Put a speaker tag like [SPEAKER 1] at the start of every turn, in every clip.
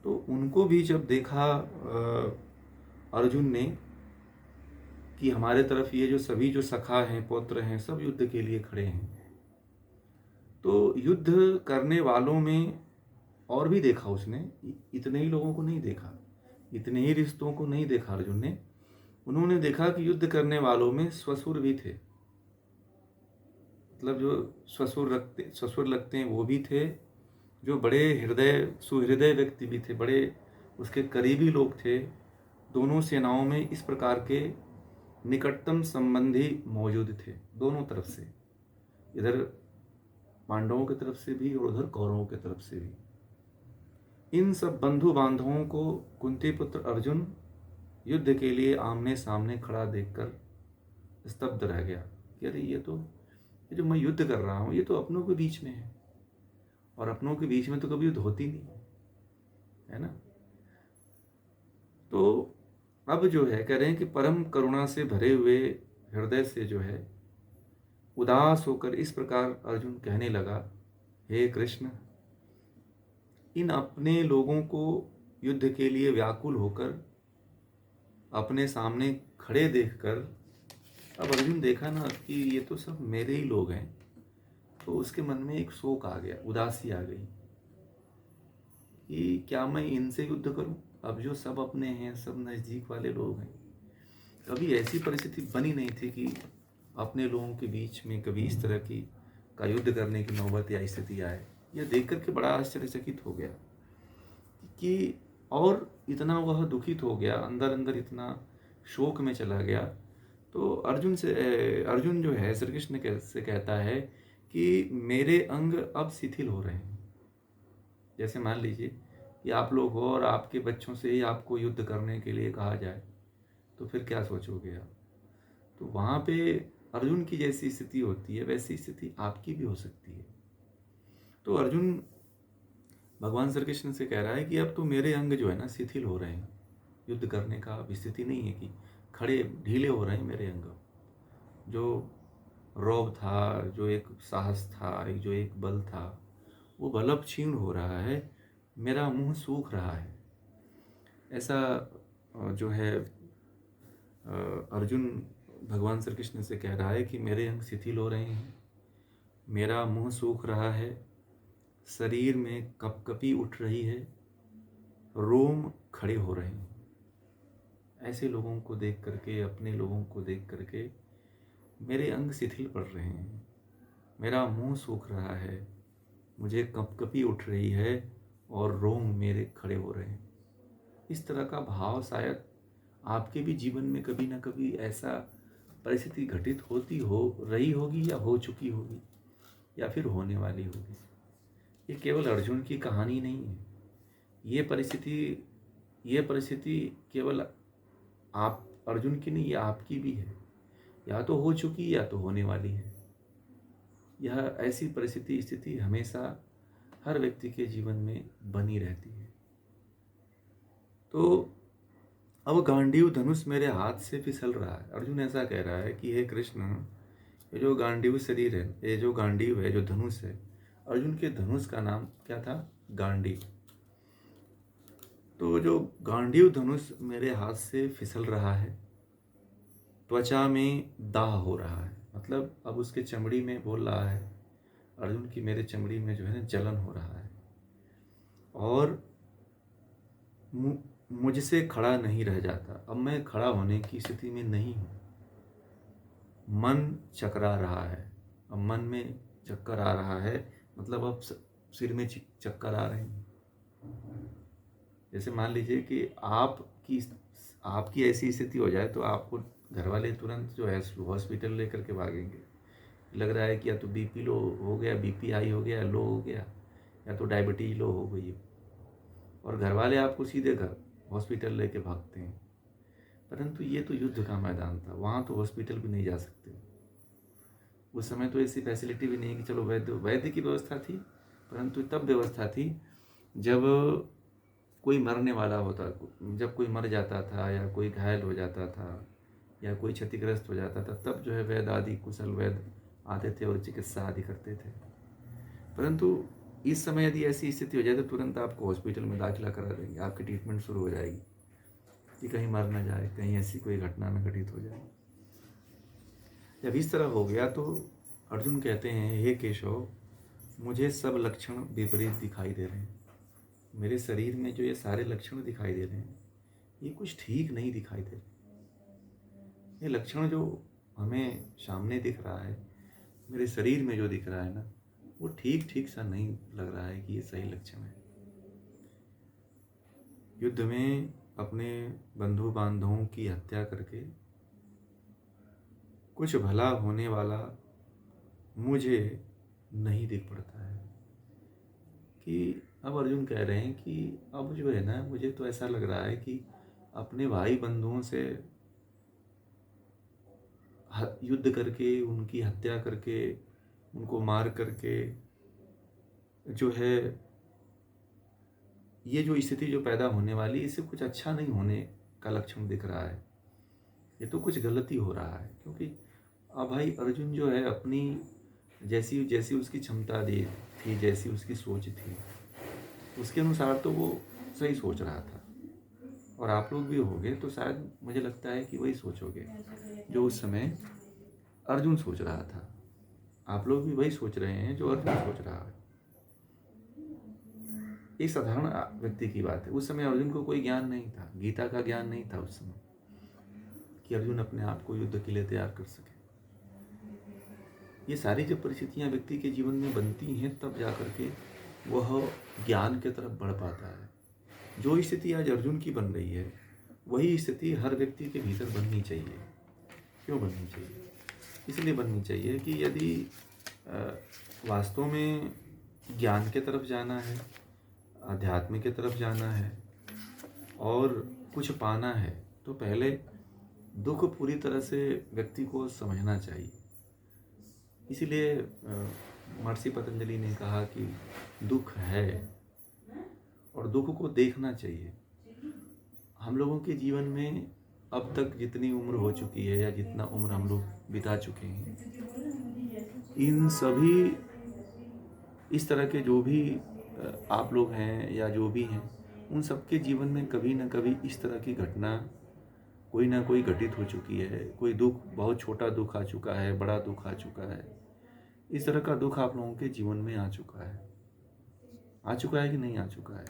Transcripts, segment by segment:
[SPEAKER 1] तो उनको भी जब देखा अर्जुन ने कि हमारे तरफ ये जो सभी जो सखा हैं, पौत्र हैं, सब युद्ध के लिए खड़े हैं, तो युद्ध करने वालों में और भी देखा उसने, इतने ही लोगों को नहीं देखा, इतने ही रिश्तों को नहीं देखा अर्जुन ने। उन्होंने देखा कि युद्ध करने वालों में ससुर भी थे, मतलब जो ससुर लगते हैं वो भी थे, जो बड़े हृदय सुहृदय व्यक्ति भी थे, बड़े उसके करीबी लोग थे। दोनों सेनाओं में इस प्रकार के निकटतम संबंधी मौजूद थे, दोनों तरफ से, इधर पांडवों की तरफ से भी और उधर कौरवों की तरफ से भी। इन सब बंधु बांधवों को कुंती पुत्र अर्जुन युद्ध के लिए आमने सामने खड़ा देखकर स्तब्ध रह गया कि अरे ये जो मैं युद्ध कर रहा हूँ ये तो अपनों के बीच में है, और अपनों के बीच में तो कभी युद्ध होती नहीं है ना। तो अब जो है कह रहे हैं कि परम करुणा से भरे हुए हृदय से जो है उदास होकर इस प्रकार अर्जुन कहने लगा, हे कृष्ण, इन अपने लोगों को युद्ध के लिए व्याकुल होकर अपने सामने खड़े देखकर, अब अर्जुन देखा ना कि ये तो सब मेरे ही लोग हैं, तो उसके मन में एक शोक आ गया, उदासी आ गई कि क्या मैं इनसे युद्ध करूं, अब जो सब अपने हैं, सब नज़दीक वाले लोग हैं। कभी ऐसी परिस्थिति बनी नहीं थी कि अपने लोगों के बीच में कभी इस तरह की का युद्ध करने की नौबत या स्थिति आए। यह देख करके बड़ा आश्चर्यचकित हो गया कि, और इतना वह दुखित हो गया, अंदर अंदर इतना शोक में चला गया। तो अर्जुन जो है श्री कृष्ण से कहता है कि मेरे अंग अब शिथिल हो रहे हैं। जैसे मान लीजिए कि आप लोग हो और आपके बच्चों से ही आपको युद्ध करने के लिए कहा जाए, तो फिर क्या सोचोगे आप। तो वहाँ पे अर्जुन की जैसी स्थिति होती है वैसी स्थिति आपकी भी हो सकती है। तो अर्जुन भगवान श्री कृष्ण से कह रहा है कि अब तो मेरे अंग जो है ना शिथिल हो रहे हैं, युद्ध करने का अब स्थिति नहीं है कि खड़े ढीले हो रहे हैं मेरे अंग। जो रौब था, जो एक साहस था, जो एक बल था, वो बल अब क्षीण हो रहा है, मेरा मुंह सूख रहा है। ऐसा जो है अर्जुन भगवान श्री कृष्ण से कह रहा है कि मेरे अंग शिथिल हो रहे हैं, मेरा मुंह सूख रहा है, शरीर में कपकपी उठ रही है, रोम खड़े हो रहे हैं। ऐसे लोगों को देख करके, अपने लोगों को देख करके मेरे अंग शिथिल पड़ रहे हैं, मेरा मुंह सूख रहा है, मुझे कपकपी उठ रही है और रोम मेरे खड़े हो रहे हैं। इस तरह का भाव शायद आपके भी जीवन में कभी ना कभी ऐसा परिस्थिति घटित होती हो रही होगी, या हो चुकी होगी, या फिर होने वाली होगी। ये केवल अर्जुन की कहानी नहीं है, ये परिस्थिति केवल आप अर्जुन की नहीं, ये आपकी भी है, या तो हो चुकी या तो होने वाली है। यह ऐसी परिस्थिति स्थिति हमेशा हर व्यक्ति के जीवन में बनी रहती है। तो अब गांडीव धनुष मेरे हाथ से फिसल रहा है। अर्जुन ऐसा कह रहा है कि हे कृष्ण, ये जो गांडीव शरीर है, ये जो गांडीव है, जो धनुष है, अर्जुन के धनुष का नाम क्या था? गांडीव। तो जो गांडीव धनुष मेरे हाथ से फिसल रहा है, त्वचा में दाह हो रहा है, मतलब अब उसके चमड़ी में बोल रहा है अर्जुन की, मेरे चमड़ी में जो है ना जलन हो रहा है, और मुझसे खड़ा नहीं रह जाता। अब मैं खड़ा होने की स्थिति में नहीं हूँ। मन चकरा रहा है, अब मन में चक्कर आ रहा है, मतलब अब सिर में चक्कर आ रहे हैं। जैसे मान लीजिए कि आपकी ऐसी स्थिति हो जाए तो आपको घर वाले तुरंत जो है हॉस्पिटल लेकर के भागेंगे। लग रहा है कि या तो बीपी लो हो गया, बीपी हाई हो गया, लो हो गया, या तो डायबिटीज लो हो गई, और घर वाले आपको सीधे घर हॉस्पिटल लेके भागते हैं। परंतु ये तो युद्ध का मैदान था, वहाँ तो हॉस्पिटल भी नहीं जा सकते। उस समय तो ऐसी फैसिलिटी भी नहीं कि चलो वैद्य की व्यवस्था थी, परंतु तब व्यवस्था थी जब कोई मरने वाला होता, जब कोई मर जाता था या कोई घायल हो जाता था या कोई क्षतिग्रस्त हो जाता था, तब जो है वैद्य आदि कुशल वैद्य आते थे और चिकित्सा आदि करते थे। परंतु इस समय यदि ऐसी स्थिति हो जाए तो तुरंत आपको हॉस्पिटल में दाखिला करा देंगे, आपकी ट्रीटमेंट शुरू हो जाएगी कि कहीं मर ना जाए, कहीं ऐसी कोई घटना न घटित हो जाए। जब इस तरह हो गया तो अर्जुन कहते हैं, हे केशव, मुझे सब लक्षण विपरीत दिखाई दे रहे हैं। मेरे शरीर में जो ये सारे लक्षण दिखाई दे रहे हैं ये कुछ ठीक नहीं दिखाई दे रहे। ये लक्षण जो हमें सामने दिख रहा है, मेरे शरीर में जो दिख रहा है ना, वो ठीक ठीक सा नहीं लग रहा है कि ये सही लक्षण है। युद्ध में अपने बंधु बांधवों की हत्या करके कुछ भला होने वाला मुझे नहीं दिख पड़ता है। कि अब अर्जुन कह रहे हैं कि अब जो है ना, मुझे तो ऐसा लग रहा है कि अपने भाई बंधुओं से युद्ध करके, उनकी हत्या करके, उनको मार करके जो है ये जो स्थिति जो पैदा होने वाली, इससे कुछ अच्छा नहीं होने का लक्षण दिख रहा है। ये तो कुछ गलती हो रहा है, क्योंकि अब भाई अर्जुन जो है अपनी जैसी जैसी उसकी क्षमता थी, जैसी उसकी सोच थी, उसके अनुसार तो वो सही सोच रहा था। और आप लोग भी होगे तो शायद मुझे लगता है कि वही सोचोगे जो उस समय अर्जुन सोच रहा था। आप लोग भी वही सोच रहे हैं जो अर्जुन सोच रहा है। एक साधारण व्यक्ति की बात है। उस समय अर्जुन को कोई ज्ञान नहीं था, गीता का ज्ञान नहीं था उस समय कि अर्जुन अपने आप को युद्ध के लिए तैयार कर सके। ये सारी जब परिस्थितियां व्यक्ति के जीवन में बनती हैं तब जाकर के वह ज्ञान की तरफ बढ़ पाता है। जो स्थिति आज अर्जुन की बन रही है वही स्थिति हर व्यक्ति के भीतर बननी चाहिए। क्यों बननी चाहिए? इसलिए बननी चाहिए कि यदि वास्तव में ज्ञान के तरफ जाना है, आध्यात्म की तरफ जाना है और कुछ पाना है, तो पहले दुख पूरी तरह से व्यक्ति को समझना चाहिए। इसीलिए महर्षि पतंजलि ने कहा कि दुख है और दुख को देखना चाहिए। हम लोगों के जीवन में अब तक जितनी उम्र हो चुकी है या जितना उम्र हम लोग बिता चुके हैं, इन सभी इस तरह के जो भी आप लोग हैं या जो भी हैं, उन सबके जीवन में कभी ना कभी इस तरह की घटना कोई ना कोई घटित हो चुकी है। कोई दुख, बहुत छोटा दुख आ चुका है, बड़ा दुख आ चुका है। इस तरह का दुख आप लोगों के जीवन में आ चुका है। आ चुका है कि नहीं आ चुका है?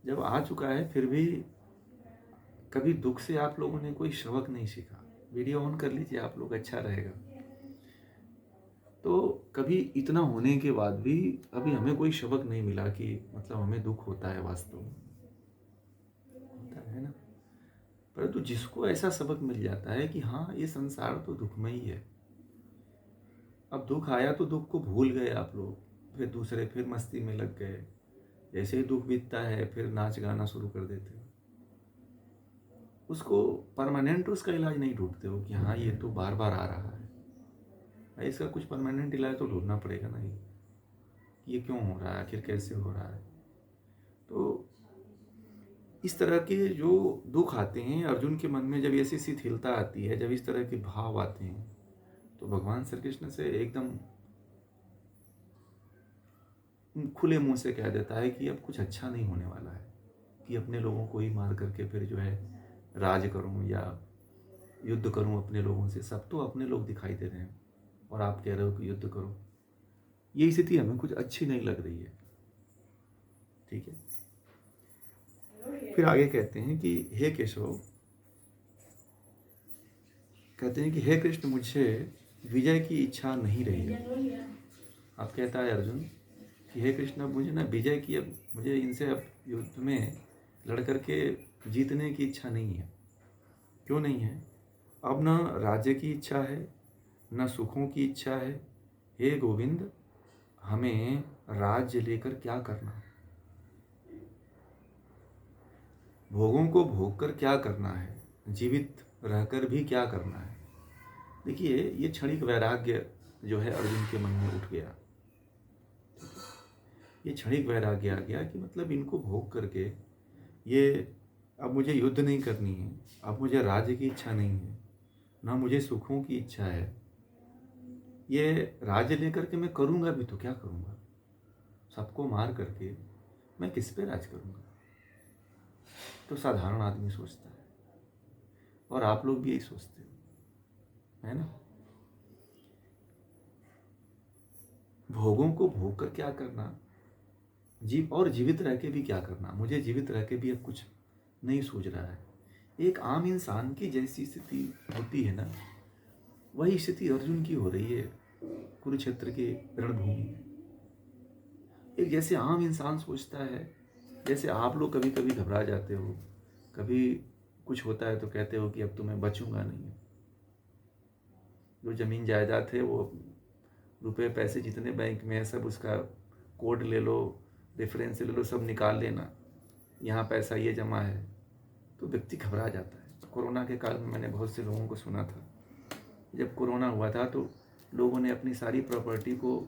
[SPEAKER 1] जब आ चुका है फिर भी कभी दुख से आप लोगों ने कोई सबक नहीं सीखा। वीडियो ऑन कर लीजिए आप लोग, अच्छा रहेगा। तो कभी इतना होने के बाद भी अभी हमें कोई सबक नहीं मिला कि मतलब हमें दुख होता है, वास्तव में होता है ना। परंतु जिसको ऐसा सबक मिल जाता है कि हाँ, ये संसार तो दुखमय ही है, अब दुख आया तो दुख को भूल गए आप लोग, फिर मस्ती में लग गए। जैसे ही दुख बीतता है फिर नाच गाना शुरू कर देते हो। उसको परमानेंट उसका इलाज नहीं ढूंढते हो कि हाँ, ये तो बार बार आ रहा है, इसका कुछ परमानेंट इलाज तो ढूंढना पड़ेगा ना, ये क्यों हो रहा है, आखिर कैसे हो रहा है। तो इस तरह के जो दुख आते हैं अर्जुन के मन में, जब ऐसी शिथिलता आती है, जब इस तरह के भाव आते हैं, तो भगवान श्री कृष्ण से एकदम खुले मुंह से कह देता है कि अब कुछ अच्छा नहीं होने वाला है, कि अपने लोगों को ही मार करके फिर जो है राज करूं या युद्ध करूं अपने लोगों से। सब तो अपने लोग दिखाई दे रहे हैं और आप कह रहे हो कि युद्ध करो। ये स्थिति हमें कुछ अच्छी नहीं लग रही है। ठीक है, फिर आगे कहते हैं कि हे केशव, कहते हैं कि हे कृष्ण, मुझे विजय की इच्छा नहीं रही है। अब कहता है अर्जुन कि हे कृष्ण, मुझे ना विजय की, अब मुझे इनसे अब युद्ध में लड़ करके जीतने की इच्छा नहीं है। क्यों नहीं है? अब न राज्य की इच्छा है, न सुखों की इच्छा है। हे गोविंद, हमें राज्य लेकर क्या करना, भोगों को भोग कर क्या करना है, जीवित रहकर भी क्या करना है। देखिए, ये क्षणिक वैराग्य जो है अर्जुन के मन में उठ गया। ये क्षणिक वैराग्य आ गया कि मतलब इनको भोग करके ये, अब मुझे युद्ध नहीं करनी है, अब मुझे राज्य की इच्छा नहीं है, ना मुझे सुखों की इच्छा है। ये राज्य लेकर के मैं करूँगा भी तो क्या करूँगा, सबको मार करके मैं किस पे राज करूँगा? तो साधारण आदमी सोचता है, और आप लोग भी यही सोचते हो, है ना? भोगों को भोग कर क्या करना, और जीवित रह के भी क्या करना? मुझे जीवित रह के भी अब कुछ नहीं सूझ रहा है। एक आम इंसान की जैसी स्थिति होती है ना, वही स्थिति अर्जुन की हो रही है कुरुक्षेत्र के रणभूमि में। एक जैसे आम इंसान सोचता है, जैसे आप लोग कभी कभी घबरा जाते हो, कभी कुछ होता है तो कहते हो कि अब तो मैं बचूंगा नहीं। जो ज़मीन जायदाद है, वो रुपए पैसे जितने बैंक में है, सब उसका कोड ले लो, रेफरेंस ले लो, सब निकाल लेना, यहाँ पैसा ये जमा है, तो व्यक्ति घबरा जाता है। कोरोना के काल में मैंने बहुत से लोगों को सुना था, जब कोरोना हुआ था तो लोगों ने अपनी सारी प्रॉपर्टी को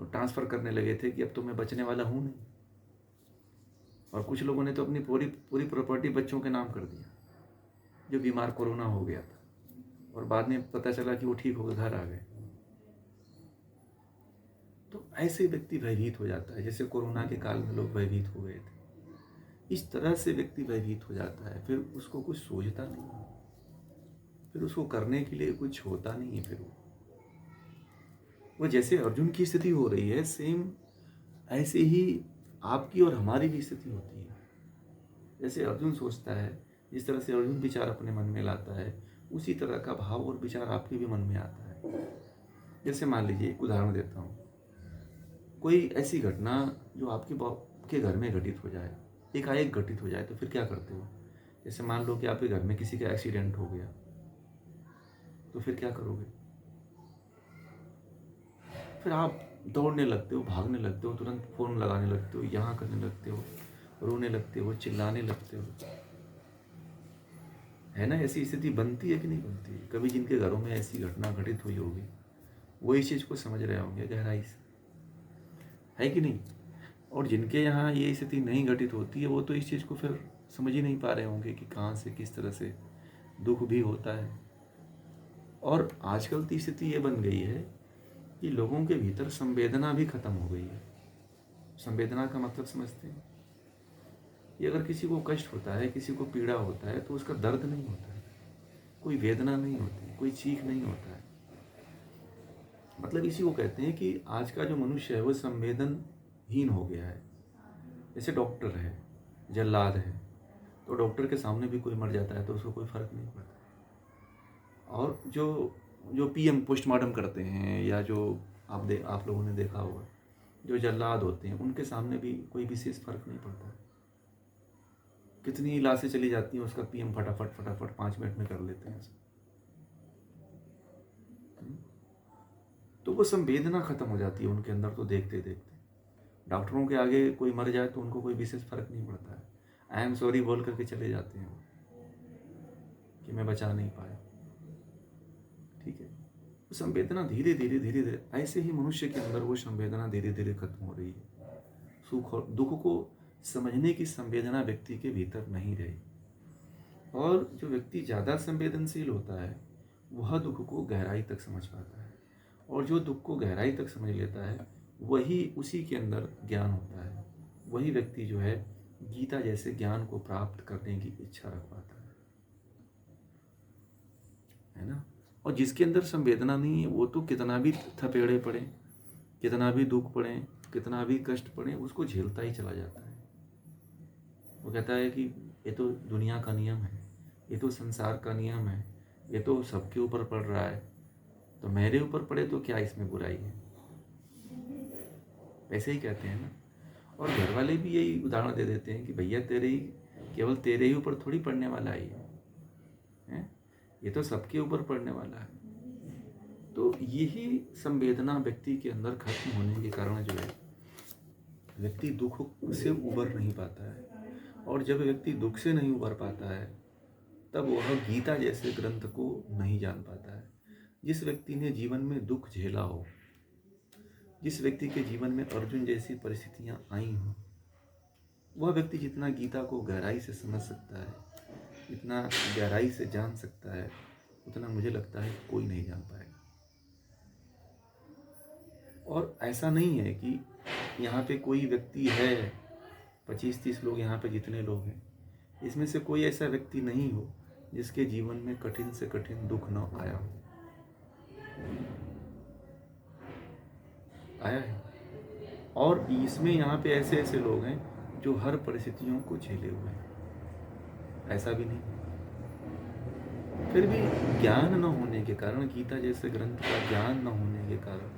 [SPEAKER 1] ट्रांसफ़र करने लगे थे कि अब तो मैं बचने वाला हूँ नहीं। और कुछ लोगों ने तो अपनी पूरी पूरी प्रॉपर्टी बच्चों के नाम कर दिया, जो बीमार कोरोना हो गया था, और बाद में पता चला कि वो ठीक होकर घर आ गए। तो ऐसे व्यक्ति भयभीत हो जाता है, जैसे कोरोना के काल में लोग भयभीत हो गए थे। इस तरह से व्यक्ति भयभीत हो जाता है, फिर उसको कुछ सोचता नहीं, फिर उसको करने के लिए कुछ होता नहीं है। फिर वो जैसे अर्जुन की स्थिति हो रही है, सेम ऐसे ही आपकी और हमारी भी स्थिति होती है। जैसे अर्जुन सोचता है, जिस तरह से अर्जुन विचार अपने मन में लाता है, उसी तरह का भाव और विचार आपके भी मन में आता है। जैसे मान लीजिए, एक उदाहरण देता हूँ, कोई ऐसी घटना जो आपके घर में घटित हो जाए, एकाएक घटित हो जाए, तो फिर क्या करते हो? जैसे मान लो कि आपके घर में किसी का एक्सीडेंट हो गया, तो फिर क्या करोगे? फिर आप दौड़ने लगते हो, भागने लगते हो, तुरंत फ़ोन लगाने लगते हो, यहाँ करने लगते हो, रोने लगते हो, चिल्लाने लगते हो, है ना? ऐसी स्थिति बनती है कि नहीं बनती है? कभी जिनके घरों में ऐसी घटना घटित हुई होगी, वो इस चीज़ को समझ रहे होंगे गहराई से, है कि नहीं? और जिनके यहाँ ये स्थिति नहीं घटित होती है, वो तो इस चीज़ को फिर समझ ही नहीं पा रहे होंगे कि कहाँ से किस तरह से दुख भी होता है। और आजकल की स्थिति ये बन गई है कि लोगों के भीतर संवेदना भी खत्म हो गई है। संवेदना का मतलब समझते हैं? ये अगर किसी को कष्ट होता है, किसी को पीड़ा होता है, तो उसका दर्द नहीं होता है, कोई वेदना नहीं होती, कोई चीख नहीं होता है। मतलब इसी को कहते हैं कि आज का जो मनुष्य है वो संवेदनहीन हो गया है। जैसे डॉक्टर है, जल्लाद है, तो डॉक्टर के सामने भी कोई मर जाता है तो उसको कोई फर्क नहीं पड़ता। और जो जो पीएम पोस्टमार्टम करते हैं, या जो आप लोगों ने देखा होगा, जो जल्लाद होते हैं, उनके सामने भी कोई विशेष फर्क नहीं पड़ता। कितनी लाशें चली जाती हैं, उसका पीएम फटाफट फटाफट 5 मिनट में कर लेते हैं। तो वो संवेदना खत्म हो जाती है उनके अंदर, तो देखते देखते डॉक्टरों के आगे कोई मर जाए तो उनको कोई विशेष फर्क नहीं पड़ता है। आई एम सॉरी बोल करके चले जाते हैं कि मैं बचा नहीं पाया। ठीक है, वो संवेदना धीरे धीरे धीरे धीरे, ऐसे ही मनुष्य के अंदर वो संवेदना धीरे धीरे खत्म हो रही है। सुख और दुख को समझने की संवेदना व्यक्ति के भीतर नहीं रही। और जो व्यक्ति ज़्यादा संवेदनशील होता है, वह दुख को गहराई तक समझ पाता है, और जो दुख को गहराई तक समझ लेता है, वही उसी के अंदर ज्ञान होता है। वही व्यक्ति जो है गीता जैसे ज्ञान को प्राप्त करने की इच्छा रख पाता है ना? और जिसके अंदर संवेदना नहीं है, वो तो कितना भी थपेड़े पड़े, कितना भी दुख पड़े, कितना भी कष्ट पड़े, उसको झेलता ही चला जाता है। वो कहता है कि ये तो दुनिया का नियम है, ये तो संसार का नियम है, ये तो सबके ऊपर पड़ रहा है, तो मेरे ऊपर पड़े तो क्या इसमें बुराई है? वैसे ही कहते हैं ना। और घर वाले भी यही उदाहरण दे देते हैं कि भैया केवल तेरे ही ऊपर थोड़ी पड़ने वाला है, ये तो सबके ऊपर पड़ने वाला है। तो यही संवेदना व्यक्ति के अंदर खत्म होने के कारण जो है, व्यक्ति दुख से उबर नहीं पाता है। और जब व्यक्ति दुख से नहीं उबर पाता है, तब वह गीता जैसे ग्रंथ को नहीं जान पाता है। जिस व्यक्ति ने जीवन में दुख झेला हो, जिस व्यक्ति के जीवन में अर्जुन जैसी परिस्थितियां आई हों, वह व्यक्ति जितना गीता को गहराई से समझ सकता है, इतना गहराई से जान सकता है, उतना मुझे लगता है कोई नहीं जान पाएगा। और ऐसा नहीं है कि यहाँ पे कोई व्यक्ति है, 25-30 लोग यहाँ पे जितने लोग हैं, इसमें से कोई ऐसा व्यक्ति नहीं हो जिसके जीवन में कठिन से कठिन दुख न आया हो। आया है। और इसमें यहाँ पे ऐसे ऐसे लोग हैं जो हर परिस्थितियों को झेले हुए हैं, ऐसा भी नहीं। फिर भी ज्ञान न होने के कारण, गीता जैसे ग्रंथ का ज्ञान न होने के कारण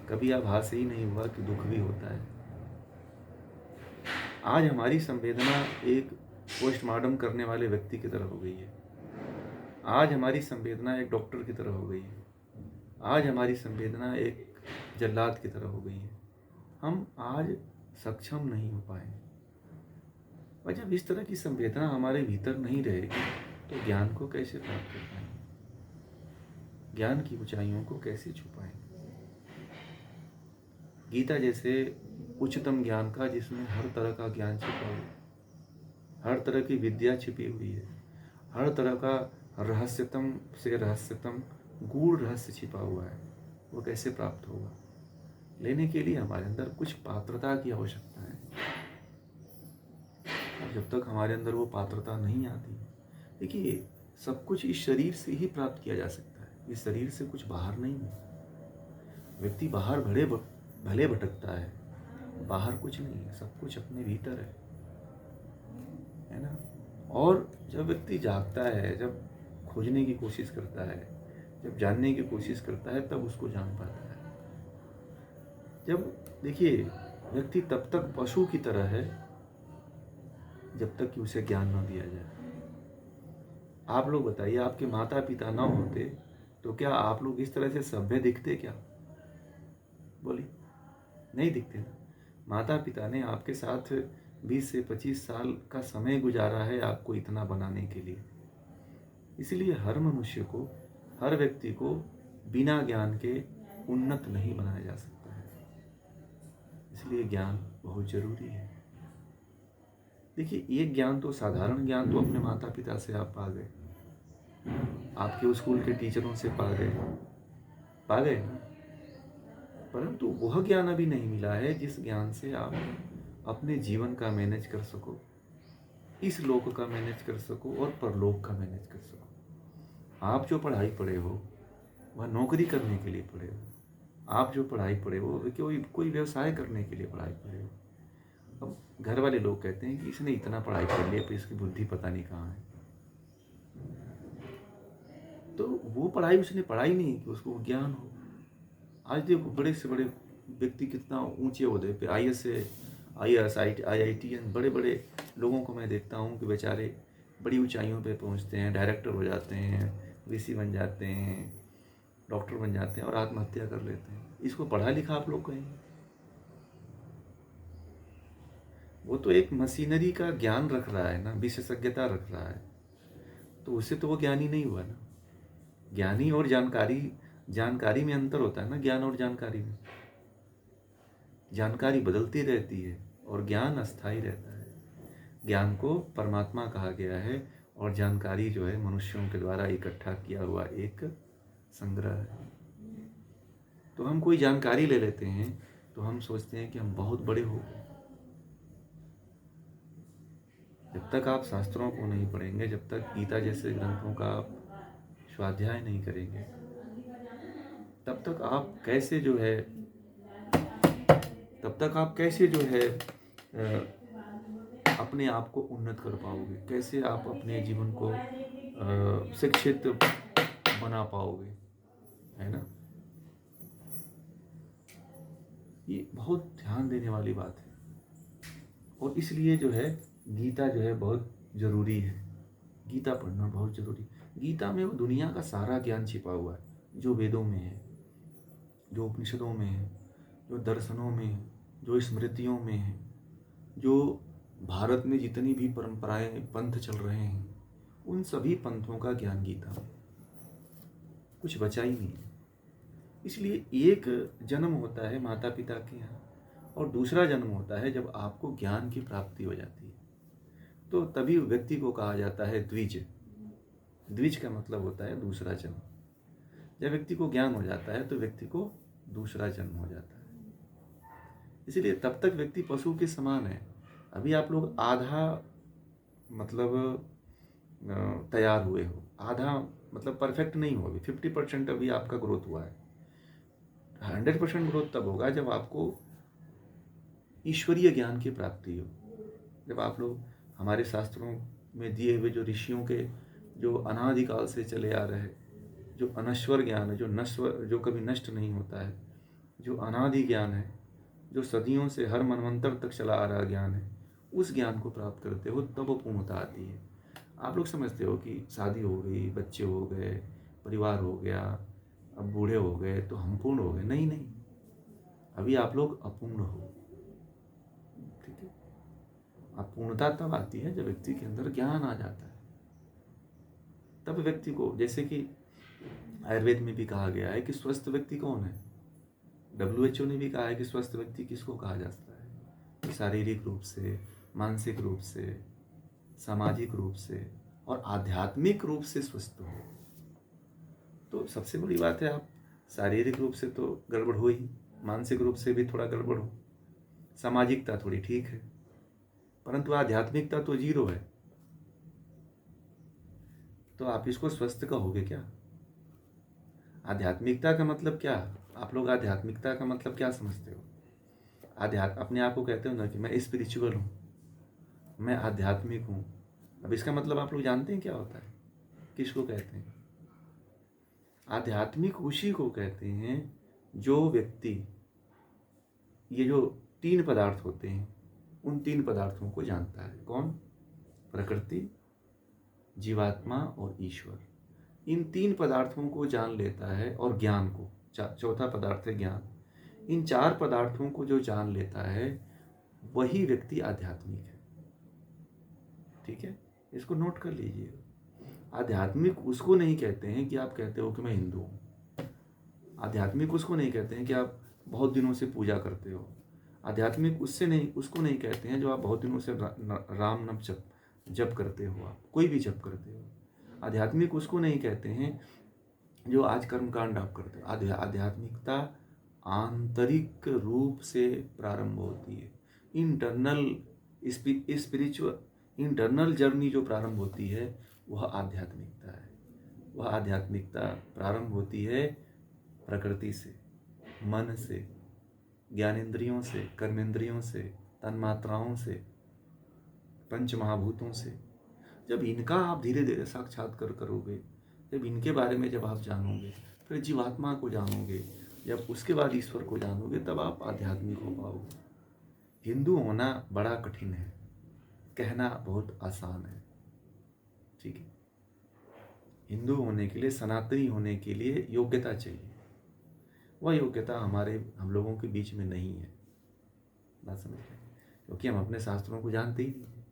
[SPEAKER 1] कभी आभास ही नहीं हुआ कि दुख भी होता है। आज हमारी संवेदना एक पोस्टमार्टम करने वाले व्यक्ति की तरह हो गई है। आज हमारी संवेदना एक डॉक्टर की तरह हो गई है। आज हमारी संवेदना एक जल्लाद की तरह हो गई है। हम आज सक्षम नहीं हो पाए। और जब इस तरह की संवेदना हमारे भीतर नहीं रहेगी तो ज्ञान को कैसे प्राप्त कर पाएंगे? ज्ञान की ऊंचाइयों को कैसे छू पाएंगे? गीता जैसे उच्चतम ज्ञान का, जिसमें हर तरह का ज्ञान छिपा हुआ है, हर तरह की विद्या छिपी हुई है, हर तरह का रहस्यतम से रहस्यतम गूढ़ रहस्य छिपा हुआ है, वो कैसे प्राप्त होगा? लेने के लिए हमारे अंदर कुछ पात्रता की आवश्यकता है। और जब तक हमारे अंदर वो पात्रता नहीं आती, देखिए सब कुछ इस शरीर से ही प्राप्त किया जा सकता है, इस शरीर से कुछ बाहर नहीं है। व्यक्ति बाहर भले भटकता है, बाहर कुछ नहीं है, सब कुछ अपने भीतर है ना। और जब व्यक्ति जागता है, जब खोजने की कोशिश करता है, जब जानने की कोशिश करता है, तब उसको जान पाता है। जब देखिए व्यक्ति तब तक पशु की तरह है जब तक कि उसे ज्ञान न दिया जाए। आप लोग बताइए, आपके माता पिता न होते तो क्या आप लोग इस तरह से सभ्य दिखते क्या? बोलिए, नहीं दिखते ना। माता पिता ने आपके साथ 20 से 25 साल का समय गुजारा है आपको इतना बनाने के लिए। इसलिए हर मनुष्य को, हर व्यक्ति को बिना ज्ञान के उन्नत नहीं बनाया जा सकता है। इसलिए ज्ञान बहुत जरूरी है। देखिए, ये ज्ञान तो, साधारण ज्ञान तो अपने माता पिता से आप पा गए, आपके स्कूल के टीचरों से पा गए ना। परंतु वह ज्ञान अभी नहीं मिला है जिस ज्ञान से आप अपने जीवन का मैनेज कर सको, इस लोक का मैनेज कर सको और परलोक का मैनेज कर सको। आप जो पढ़ाई पढ़े हो वह नौकरी करने के लिए पढ़े हो। आप जो पढ़ाई पढ़े हो कोई व्यवसाय करने के लिए पढ़ाई पढ़े हो। अब घर वाले लोग कहते हैं कि इसने इतना पढ़ाई कर लिया पर इसकी बुद्धि पता नहीं कहाँ है। तो वो पढ़ाई उसने पढ़ाई नहीं कि उसको ज्ञान हो। आज देखो बड़े से बड़े व्यक्ति कितना ऊंचे ओहदे पे, IAS IITN बड़े बड़े लोगों को मैं देखता हूँ कि बेचारे बड़ी ऊंचाइयों पे पहुँचते हैं, डायरेक्टर हो जाते हैं, VC बन जाते हैं, डॉक्टर बन जाते हैं और आत्महत्या कर लेते हैं। इसको पढ़ा लिखा आप लोग कहेंगे? वो तो एक मशीनरी का ज्ञान रख रहा है ना, विशेषज्ञता रख रहा है, तो उससे तो वो ज्ञानी नहीं हुआ ना। ज्ञानी और जानकारी में अंतर होता है ना। ज्ञान और जानकारी में, जानकारी बदलती रहती है और ज्ञान अस्थायी रहता है। ज्ञान को परमात्मा कहा गया है और जानकारी जो है मनुष्यों के द्वारा इकट्ठा किया हुआ एक संग्रह है। तो हम कोई जानकारी ले लेते हैं तो हम सोचते हैं कि हम बहुत बड़े हो गए। जब तक आप शास्त्रों को नहीं पढ़ेंगे, जब तक गीता जैसे ग्रंथों का आप स्वाध्याय नहीं करेंगे, तब तक आप कैसे जो है अपने आप को उन्नत कर पाओगे? कैसे आप अपने जीवन को शिक्षित बना पाओगे? है ना। ये बहुत ध्यान देने वाली बात है और इसलिए जो है गीता जो है बहुत जरूरी है। गीता पढ़ना बहुत जरूरी है। गीता में वो दुनिया का सारा ज्ञान छिपा हुआ है, जो वेदों में है, जो उपनिषदों में है, जो दर्शनों में है, जो स्मृतियों में है, जो भारत में जितनी भी परंपराएं, पंथ चल रहे हैं, उन सभी पंथों का ज्ञान गीता में, कुछ बचा ही नहीं है। इसलिए एक जन्म होता है माता पिता के यहाँ और दूसरा जन्म होता है जब आपको ज्ञान की प्राप्ति हो जाती है, तो तभी व्यक्ति को कहा जाता है द्विज। द्विज का मतलब होता है दूसरा जन्म। जब व्यक्ति को ज्ञान हो जाता है तो व्यक्ति को दूसरा जन्म हो जाता है। इसीलिए तब तक व्यक्ति पशु के समान है। अभी आप लोग आधा मतलब तैयार हुए हो, आधा मतलब परफेक्ट नहीं हो, अभी 50% अभी आपका ग्रोथ हुआ है। 100% ग्रोथ तब होगा जब आपको ईश्वरीय ज्ञान की प्राप्ति हो। जब आप लोग हमारे शास्त्रों में दिए हुए जो ऋषियों के जो अनादिकाल से चले आ रहे, जो अनश्वर ज्ञान है, जो नश्वर, जो कभी नष्ट नहीं होता है, जो अनादि ज्ञान है, जो सदियों से हर मनवंतर तक चला आ रहा ज्ञान है, उस ज्ञान को प्राप्त करते हो तब वो पूर्णता आती है। आप लोग समझते हो कि शादी हो गई, बच्चे हो गए, परिवार हो गया, अब बूढ़े हो गए तो हम पूर्ण हो गए। नहीं नहीं, अभी आप लोग अपूर्ण हो। ठीक है, अब पूर्णता तब आती है जब व्यक्ति के अंदर ज्ञान आ जाता है। तब व्यक्ति को, जैसे कि आयुर्वेद में भी कहा गया है कि स्वस्थ व्यक्ति कौन है। WHO ने भी कहा है कि स्वस्थ व्यक्ति किसको कहा जाता है, कि शारीरिक रूप से, मानसिक रूप से, सामाजिक रूप से और आध्यात्मिक रूप से स्वस्थ हो। तो सबसे बड़ी बात है, आप शारीरिक रूप से तो गड़बड़ हो ही, मानसिक रूप से भी थोड़ा गड़बड़ हो, सामाजिकता थोड़ी ठीक है, परंतु आध्यात्मिकता तो जीरो है। तो आप इसको स्वस्थ कहोगे क्या? आध्यात्मिकता का मतलब क्या? आप लोग आध्यात्मिकता का मतलब क्या समझते हो? अपने आप को कहते हो ना कि मैं स्पिरिचुअल हूँ, मैं आध्यात्मिक हूँ। अब इसका मतलब आप लोग जानते हैं क्या होता है, किसको कहते हैं? आध्यात्मिक उसी को कहते हैं जो व्यक्ति ये जो 3 पदार्थ होते हैं, उन 3 पदार्थों को जानता है। कौन? प्रकृति, जीवात्मा और ईश्वर। इन 3 पदार्थों को जान लेता है और ज्ञान को, चौथा पदार्थ है ज्ञान। इन 4 पदार्थों को जो जान लेता है वही व्यक्ति आध्यात्मिक है। ठीक है, इसको नोट कर लीजिएगा। आध्यात्मिक उसको नहीं कहते हैं कि आप कहते हो कि मैं हिंदू हूँ। आध्यात्मिक उसको नहीं कहते हैं कि आप बहुत दिनों से पूजा करते हो। आध्यात्मिक उसको नहीं कहते हैं जो आप बहुत दिनों से राम नाम जप करते हो, आप कोई भी जप करते हो। आध्यात्मिक उसको नहीं कहते हैं जो आज कर्मकांड आप करते हो। आध्यात्मिकता आंतरिक रूप से प्रारंभ होती है। इंटरनल स्पिरिचुअल इंटरनल जर्नी जो प्रारंभ होती है वह आध्यात्मिकता है। वह आध्यात्मिकता प्रारंभ होती है प्रकृति से, मन से, ज्ञानेंद्रियों से, कर्मेंद्रियों से, तन्मात्राओं से, पंच महाभूतों से। जब इनका आप धीरे धीरे साक्षात्कार करोगे, जब इनके बारे में जब आप जानोगे, फिर जीवात्मा को जानोगे, जब उसके बाद ईश्वर को जानोगे, तब आप आध्यात्मिक हो पाओगे। हिंदू होना बड़ा कठिन है, कहना बहुत आसान है। ठीक है, हिंदू होने के लिए, सनातनी होने के लिए योग्यता चाहिए। वह योग्यता हम लोगों के बीच में नहीं है। बात समझ रहे हैं? क्योंकि हम अपने शास्त्रों को जानते ही नहीं।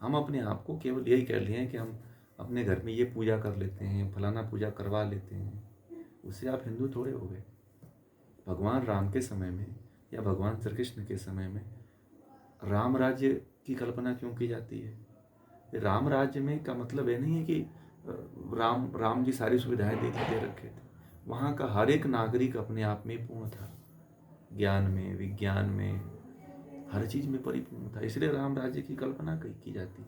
[SPEAKER 1] हम अपने आप को केवल यही कह लिए हैं कि हम अपने घर में ये पूजा कर लेते हैं, फलाना पूजा करवा लेते हैं, उससे आप हिंदू थोड़े हो गए। भगवान राम के समय में या भगवान श्री कृष्ण के समय में राम राज्य की कल्पना क्यों की जाती है? राम राज्य में का मतलब ये नहीं है कि राम जी सारी सुविधाएं दे रखे थे। वहाँ का हर एक नागरिक अपने आप में पूर्ण था, ज्ञान में, विज्ञान में, हर चीज में परिपूर्ण था। इसलिए राम राज्य की कल्पना की जाती।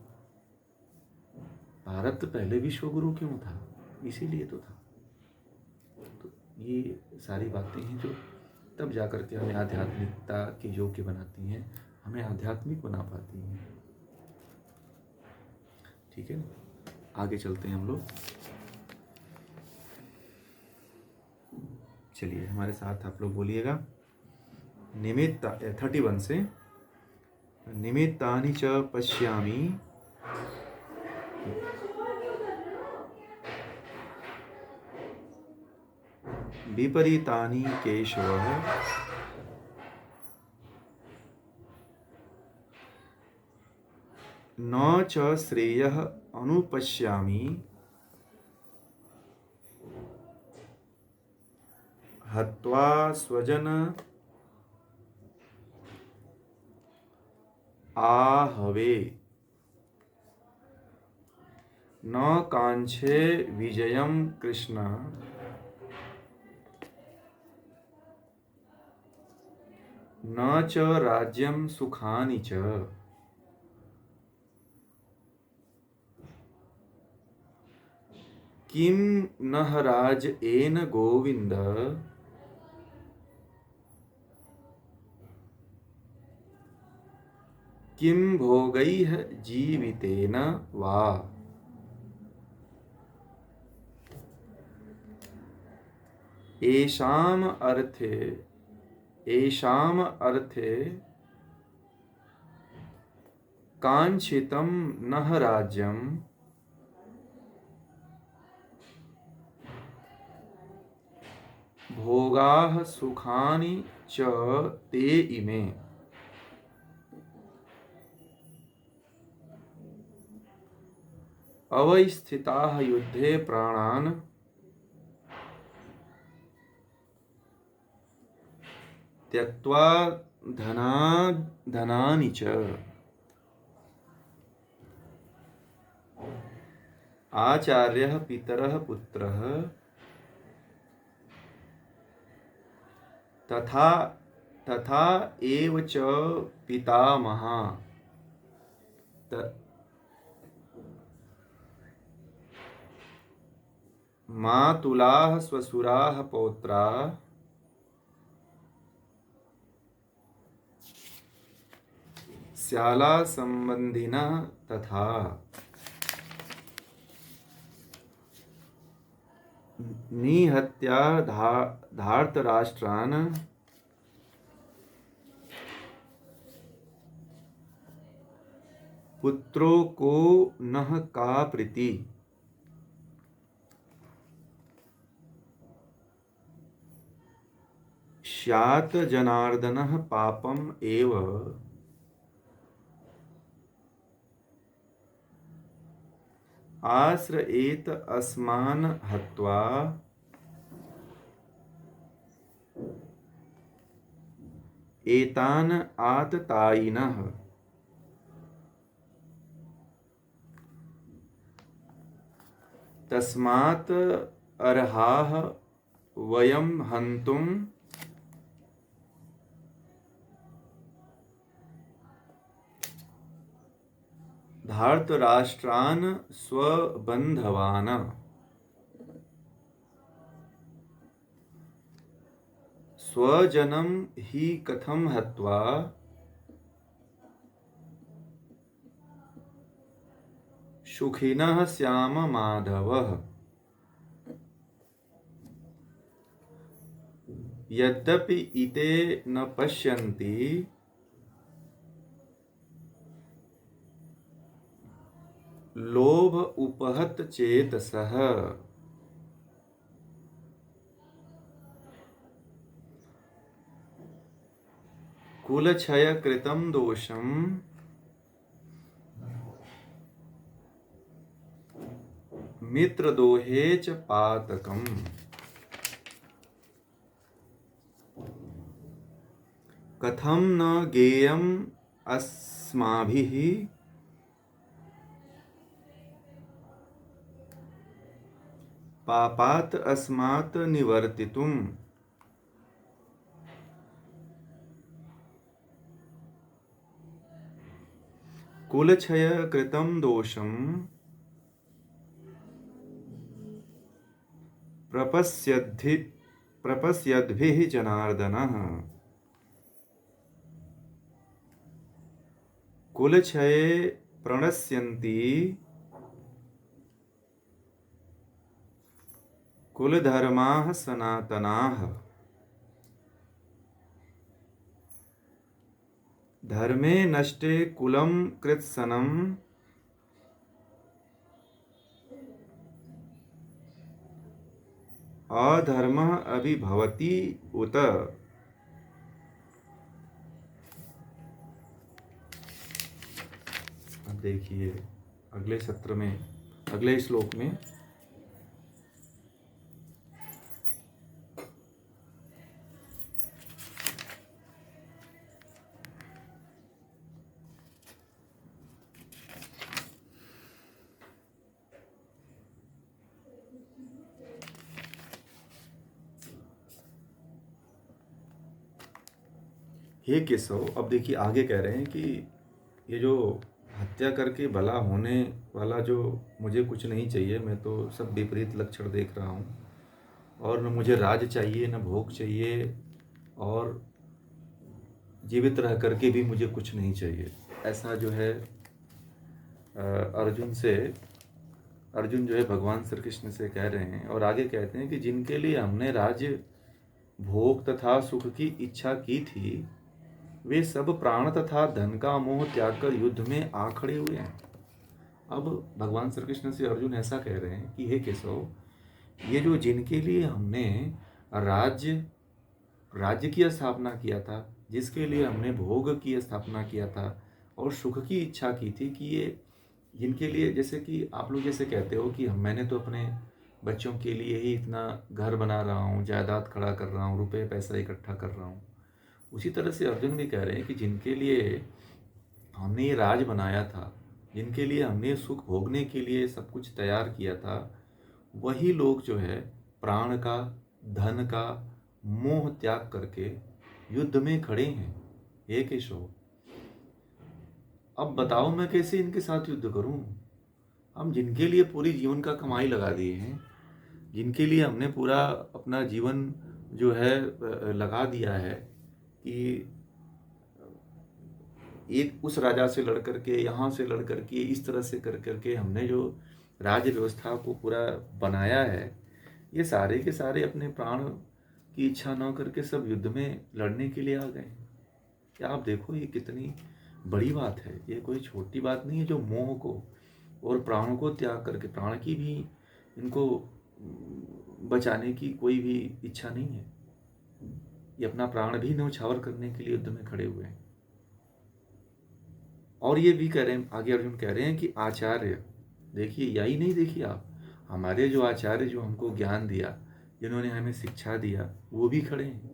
[SPEAKER 1] भारत पहले विश्वगुरु क्यों था? इसीलिए तो था। तो ये सारी बातें हैं जो तब जाकर के हमें आध्यात्मिकता के योग्य बनाती हैं, हमें आध्यात्मिक बना पाती हैं। ठीक है, आगे चलते हैं हम लोग। चलिए हमारे साथ आप लोग बोलिएगा। निमित्त 31 से, निमित्तानि च पश्यामि विपरीतानि केशव न च श्रेयः अनुपश्यामि हत्वा स्वजन आहवे न कांक्षे विजयम कृष्ण न च राज्यं सुखानि च किं नः राज्येन गोविन्द किं भोगैः जीवितेन वा। येषाम् अर्थे काङ्क्षितं नः राज्यं भोगाः सुखानि च ते इमे। अवस्थिताः युद्धे प्राणान् त्यक्त्वा धनानि च। आचार्यः पितरः पुत्रः तथा एव च पितामहः मातुलाः स्वसुराः पौत्राः श्याला संबंधिनः तथा। निहत्या धार्तराष्ट्रान् पुत्रो को नः का प्रीति। स्यात् जनार्दनः पापम् एव आश्रयेत अस्मान् हत्वा एतान् आततायिनः। तस्मात् अर्हाः वयं हन्तुं धार्तराष्ट्रान् स्वबन्धवान्। स्वजनं हि कथं हत्वा सुखिनः स्याम माधव। यद्यपि इते न पश्यन्ति लोभ उपहत चेतसः। कुलक्षय कृतं दोषं मित्रदोहे च पातकम्। कथं न ज्ञेयम् अस्माभिः पापात् अस्मात् निवर्तितुम्। कुलक्षय कृतं दोषं प्रपश्यद्भिः जनार्दनः। कुलक्षये प्रणश्यन्ति कुलधर्माः सनातनाः। धर्मे नष्टे कुलं कृत्स्नम् अधर्मः अभिभवति उत। अब देखिए अगले सत्र में, अगले श्लोक में हे केशव, अब देखिए आगे कह रहे हैं कि ये जो हत्या करके भला होने वाला जो मुझे कुछ नहीं चाहिए, मैं तो सब विपरीत लक्षण देख रहा हूँ, और न मुझे राज चाहिए न भोग चाहिए, और जीवित रह करके भी मुझे कुछ नहीं चाहिए। ऐसा जो है अर्जुन जो है भगवान श्री कृष्ण से कह रहे हैं। और आगे कहते हैं कि जिनके लिए हमने राज्य भोग तथा सुख की इच्छा की थी, वे सब प्राण तथा धन का मोह त्याग कर युद्ध में आ खड़े हुए हैं। अब भगवान श्री कृष्ण से अर्जुन ऐसा कह रहे हैं कि हे केशव, ये जो जिनके लिए हमने राज्य की स्थापना किया था, जिसके लिए हमने भोग की स्थापना किया था और सुख की इच्छा की थी, कि ये जिनके लिए, जैसे कि आप लोग जैसे कहते हो कि मैंने तो अपने बच्चों के लिए ही इतना घर बना रहा हूँ, जायदाद खड़ा कर रहा हूँ, रुपए पैसा इकट्ठा कर रहा हूँ, उसी तरह से अर्जुन भी कह रहे हैं कि जिनके लिए हमने ये राज बनाया था, जिनके लिए हमने सुख भोगने के लिए सब कुछ तैयार किया था, वही लोग जो है प्राण का, धन का मोह त्याग करके युद्ध में खड़े हैं। हे केशव, अब बताओ मैं कैसे इनके साथ युद्ध करूं? हम जिनके लिए पूरी जीवन का कमाई लगा दिए हैं, जिनके लिए हमने पूरा अपना जीवन जो है लगा दिया है कि एक उस राजा से लड़ करके, यहाँ से लड़ करके, इस तरह से कर करके हमने जो राज्य व्यवस्था को पूरा बनाया है, ये सारे के सारे अपने प्राण की इच्छा न करके सब युद्ध में लड़ने के लिए आ गए। क्या आप देखो, ये कितनी बड़ी बात है, ये कोई छोटी बात नहीं है, जो मोह को और प्राणों को त्याग करके, प्राण की भी इनको बचाने की कोई भी इच्छा नहीं है, ये अपना प्राण भी न्यौछावर करने के लिए युद्ध में खड़े हुए हैं। और ये भी कह रहे हैं, आगे अर्जुन कह रहे हैं कि आचार्य, देखिए यही नहीं, देखिए आप, हमारे जो आचार्य जो हमको ज्ञान दिया, जिन्होंने हमें शिक्षा दिया, वो भी खड़े हैं।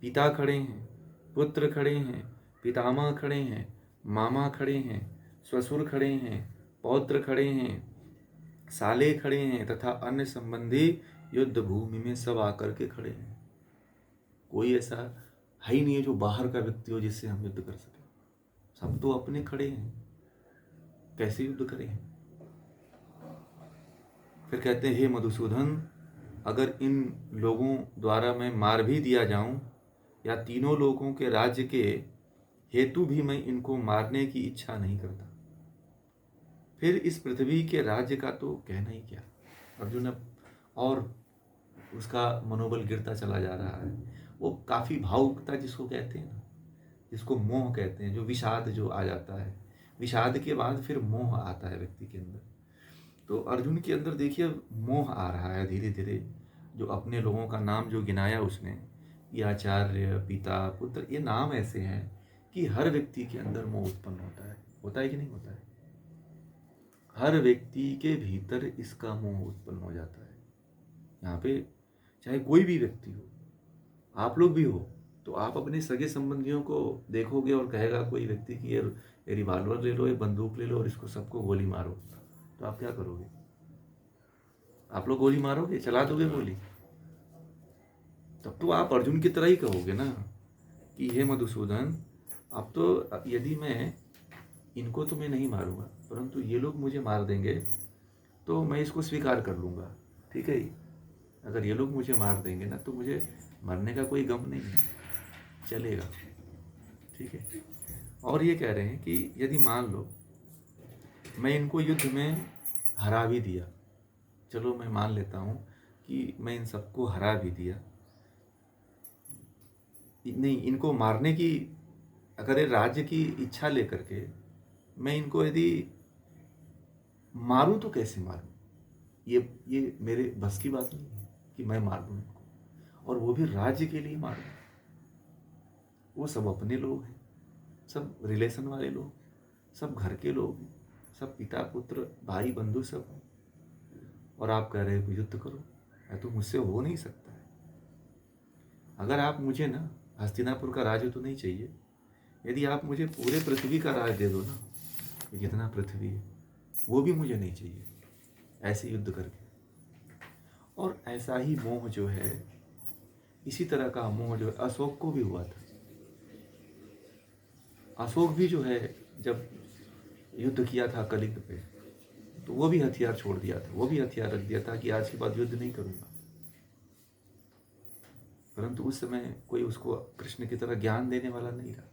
[SPEAKER 1] पिता खड़े हैं, पुत्र खड़े हैं, पितामह खड़े हैं, मामा खड़े हैं, ससुर खड़े हैं, पौत्र खड़े हैं, साले खड़े हैं, तथा अन्य संबंधी युद्ध भूमि में सब आकर के खड़े हैं। कोई ऐसा है ही नहीं है जो बाहर का व्यक्ति हो जिससे हम युद्ध कर सके, सब तो अपने खड़े हैं। कैसे युद्ध करें? फिर कहते हैं, हे मधुसूदन, अगर इन लोगों द्वारा मैं मार भी दिया जाऊं, या तीनों लोगों के राज्य के हेतु भी मैं इनको मारने की इच्छा नहीं करता, फिर इस पृथ्वी के राज्य का तो कहना ही क्या। अर्जुन अब और उसका मनोबल गिरता चला जा रहा है। वो काफ़ी भावुकता जिसको कहते हैं ना, जिसको मोह कहते हैं, जो विषाद जो आ जाता है, विषाद के बाद फिर मोह आता है व्यक्ति के अंदर। तो अर्जुन के अंदर देखिए मोह आ रहा है धीरे धीरे। जो अपने लोगों का नाम जो गिनाया उसने, ये आचार्य, पिता, पुत्र, ये नाम ऐसे हैं कि हर व्यक्ति के अंदर मोह उत्पन्न होता है कि नहीं होता है? हर व्यक्ति के भीतर इसका मोह उत्पन्न हो जाता है। यहाँ पे चाहे कोई भी व्यक्ति हो, आप लोग भी हो, तो आप अपने सगे संबंधियों को देखोगे और कहेगा कोई व्यक्ति कि ये रिवॉल्वर ले लो, ये बंदूक ले लो और इसको सबको गोली मारो, तो आप क्या करोगे? आप लोग गोली मारोगे, चला दोगे गोली? तब तो आप अर्जुन की तरह ही कहोगे ना कि हे मधुसूदन, अब तो यदि मैं इनको तो मैं नहीं मारूंगा, परंतु ये लोग मुझे मार देंगे तो मैं इसको स्वीकार कर लूँगा, ठीक है। अगर ये लोग मुझे मार देंगे ना तो मुझे मरने का कोई गम नहीं है, चलेगा, ठीक है। और ये कह रहे हैं कि यदि मान लो मैं इनको युद्ध में हरा भी दिया, चलो मैं मान लेता हूँ कि मैं इन सबको हरा भी दिया, नहीं, इनको मारने की अगर राज्य की इच्छा लेकर के मैं इनको यदि मारूं तो कैसे मारूं? ये मेरे बस की बात नहीं है कि मैं मार दूं इनको, और वो भी राज्य के लिए मारूं। वो सब अपने लोग हैं, सब रिलेशन वाले लोग, सब घर के लोग हैं, सब पिता पुत्र भाई बंधु सब हैं, और आप कह रहे हो कि युद्ध करो। तो मुझसे हो नहीं सकता है। अगर आप मुझे ना हस्तिनापुर का राज्य तो नहीं चाहिए, यदि आप मुझे पूरे पृथ्वी का राज दे दो ना, जितना पृथ्वी है वो भी मुझे नहीं चाहिए, ऐसे युद्ध करके। और ऐसा ही मोह जो है, इसी तरह का मोह जो है अशोक को भी हुआ था। अशोक भी जो है जब युद्ध किया था कलिंग पे, तो वो भी हथियार छोड़ दिया था, वो भी हथियार रख दिया था कि आज के बाद युद्ध नहीं करूंगा। परंतु उस समय कोई उसको कृष्ण की तरह ज्ञान देने वाला नहीं रहा।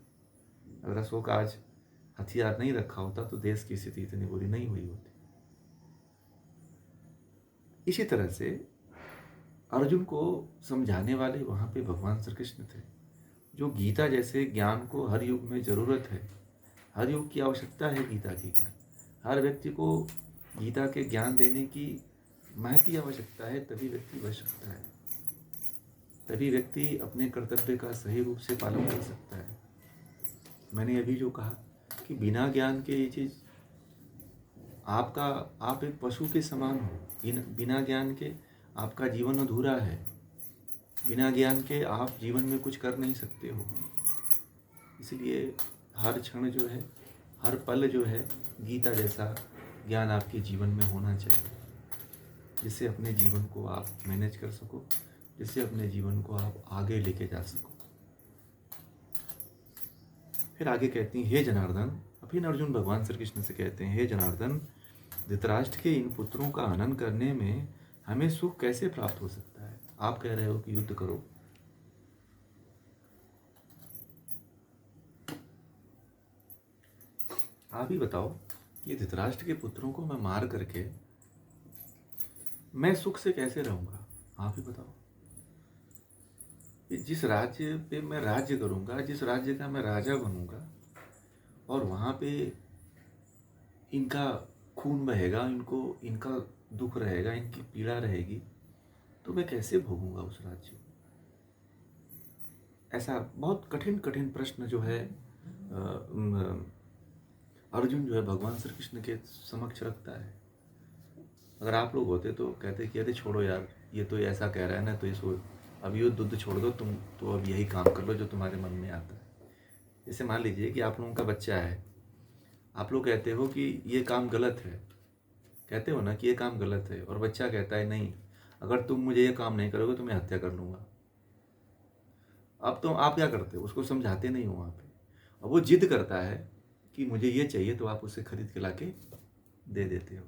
[SPEAKER 1] अगर अशोक आज हथियार नहीं रखा होता तो देश की स्थिति इतनी बुरी नहीं हुई होती। इसी तरह से अर्जुन को समझाने वाले वहां पे भगवान श्री कृष्ण थे, जो गीता जैसे ज्ञान को हर युग में जरूरत है। हर युग की आवश्यकता है गीता की ज्ञान। हर व्यक्ति को गीता के ज्ञान देने की महती आवश्यकता है, तभी व्यक्ति बच सकता है, तभी व्यक्ति अपने कर्तव्य का सही रूप से पालन कर सकता है। मैंने अभी जो कहा कि बिना ज्ञान के ये चीज़ आप एक पशु के समान हो। बिना ज्ञान के आपका जीवन अधूरा है। बिना ज्ञान के आप जीवन में कुछ कर नहीं सकते हो। इसलिए हर क्षण जो है, हर पल जो है, गीता जैसा ज्ञान आपके जीवन में होना चाहिए, जिससे अपने जीवन को आप मैनेज कर सको, जिससे अपने जीवन को आप आगे लेके जा सको। फिर आगे कहती हैं, हे जनार्दन, फिर अर्जुन भगवान श्री कृष्ण से कहते हैं, हे जनार्दन, धृतराष्ट्र के इन पुत्रों का हनन करने में हमें सुख कैसे प्राप्त हो सकता है? आप कह रहे हो कि युद्ध करो, आप ही बताओ, ये धृतराष्ट्र के पुत्रों को मैं मार करके मैं सुख से कैसे रहूंगा? आप ही बताओ। जिस राज्य पे मैं राज्य करूंगा, जिस राज्य का मैं राजा बनूंगा, और वहां पे इनका खून बहेगा, इनका दुख रहेगा, इनकी पीड़ा रहेगी, तो मैं कैसे भोगूंगा उस राज्य को? ऐसा बहुत कठिन कठिन प्रश्न जो है अर्जुन जो है भगवान श्री कृष्ण के समक्ष रखता है। अगर आप लोग होते तो कहते कि अरे छोड़ो यार, ये तो ऐसा कह रहा है ना, तो ये अब युद्ध छोड़ दो, तुम तो अब यही काम कर लो जो तुम्हारे मन में आता है। जैसे मान लीजिए कि आप लोगों का बच्चा है, आप लोग कहते हो कि ये काम गलत है, कहते हो ना कि ये काम गलत है, और बच्चा कहता है नहीं, अगर तुम मुझे ये काम नहीं करोगे तो मैं हत्या कर लूँगा। अब तो आप क्या करते हो? उसको समझाते नहीं हो वहाँ पे, और वो जिद करता है कि मुझे ये चाहिए, तो आप उसे खरीद के लाके दे देते हो,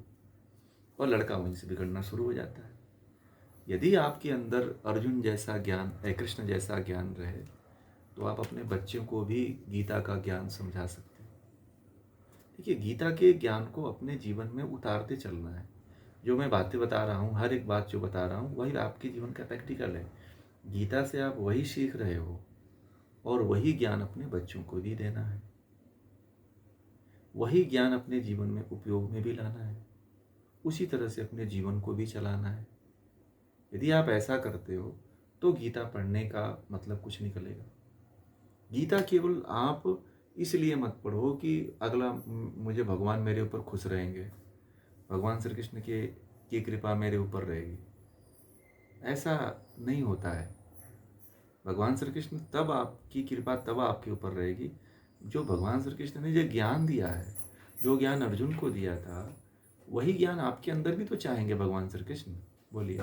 [SPEAKER 1] और लड़का वहीं से बिगड़ना शुरू हो जाता है। यदि आपके अंदर अर्जुन जैसा ज्ञान, कृष्ण जैसा ज्ञान रहे, तो आप अपने बच्चों को भी गीता का ज्ञान समझा सकते हैं। देखिए, गीता के ज्ञान को अपने जीवन में उतारते चलना है। जो मैं बातें बता रहा हूँ, हर एक बात जो बता रहा हूँ, वही आपके जीवन का प्रैक्टिकल है। गीता से आप वही सीख रहे हो, और वही ज्ञान अपने बच्चों को भी देना है, वही ज्ञान अपने जीवन में उपयोग में भी लाना है, उसी तरह से अपने जीवन को भी चलाना है। यदि आप ऐसा करते हो तो गीता पढ़ने का मतलब कुछ निकलेगा। गीता केवल आप इसलिए मत पढ़ो कि अगला मुझे भगवान मेरे ऊपर खुश रहेंगे, भगवान श्री कृष्ण की कृपा मेरे ऊपर रहेगी, ऐसा नहीं होता है। भगवान श्री कृष्ण तब आपकी कृपा तब आपके ऊपर रहेगी, जो भगवान श्री कृष्ण ने जो ज्ञान दिया है, जो ज्ञान अर्जुन को दिया था, वही ज्ञान आपके अंदर भी तो चाहेंगे भगवान श्री कृष्ण। बोलिए।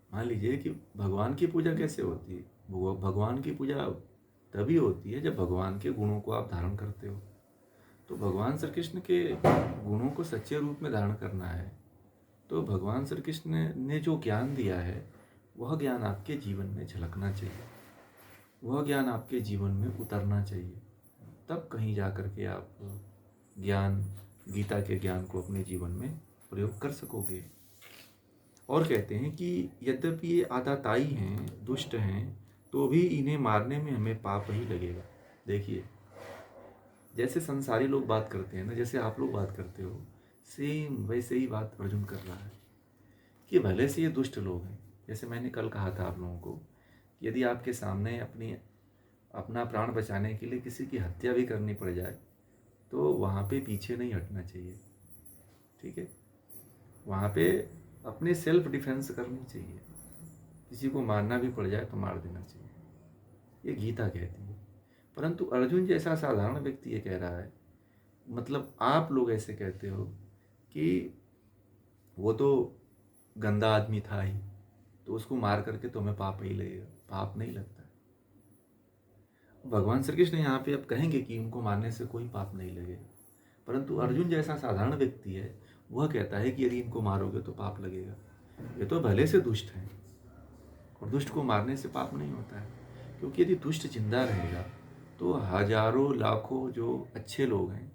[SPEAKER 1] मान लीजिए कि भगवान की पूजा कैसे होती है? भगवान की पूजा तभी होती है जब भगवान के गुणों को आप धारण करते हो। तो भगवान श्री कृष्ण के गुणों को सच्चे रूप में धारण करना है, तो भगवान श्री कृष्ण ने जो ज्ञान दिया है, वह ज्ञान आपके जीवन में झलकना चाहिए, वह ज्ञान आपके जीवन में उतरना चाहिए। तब कहीं जा कर के आप ज्ञान, गीता के ज्ञान को अपने जीवन में प्रयोग कर सकोगे। और कहते हैं कि यद्यपि ये आताताई हैं, दुष्ट हैं, तो भी इन्हें मारने में हमें पाप ही लगेगा। देखिए, जैसे संसारी लोग बात करते हैं ना, जैसे आप लोग बात करते हो, सेम वैसे ही बात अर्जुन कर रहा है कि भले से ये दुष्ट लोग हैं। जैसे मैंने कल कहा था आप लोगों को कि यदि आपके सामने अपना प्राण बचाने के लिए किसी की हत्या भी करनी पड़ जाए, तो वहाँ पे पीछे नहीं हटना चाहिए। ठीक है, वहाँ पे अपने सेल्फ डिफेंस करनी चाहिए। किसी को मारना भी पड़ जाए तो मार देना चाहिए, ये गीता कहती है। परंतु अर्जुन जैसा साधारण व्यक्ति ये कह रहा है, मतलब आप लोग ऐसे कहते हो कि वो तो गंदा आदमी था ही, तो उसको मार करके तुम्हें पाप ही लगेगा। पाप नहीं लगता। भगवान श्री कृष्ण यहाँ पे अब कहेंगे कि उनको मारने से कोई पाप नहीं लगेगा, परंतु अर्जुन जैसा साधारण व्यक्ति है वह कहता है कि यदि इनको मारोगे तो पाप लगेगा। ये तो भले से दुष्ट हैं और दुष्ट को मारने से पाप नहीं होता है, क्योंकि यदि दुष्ट जिंदा रहेगा तो हजारों लाखों जो अच्छे लोग हैं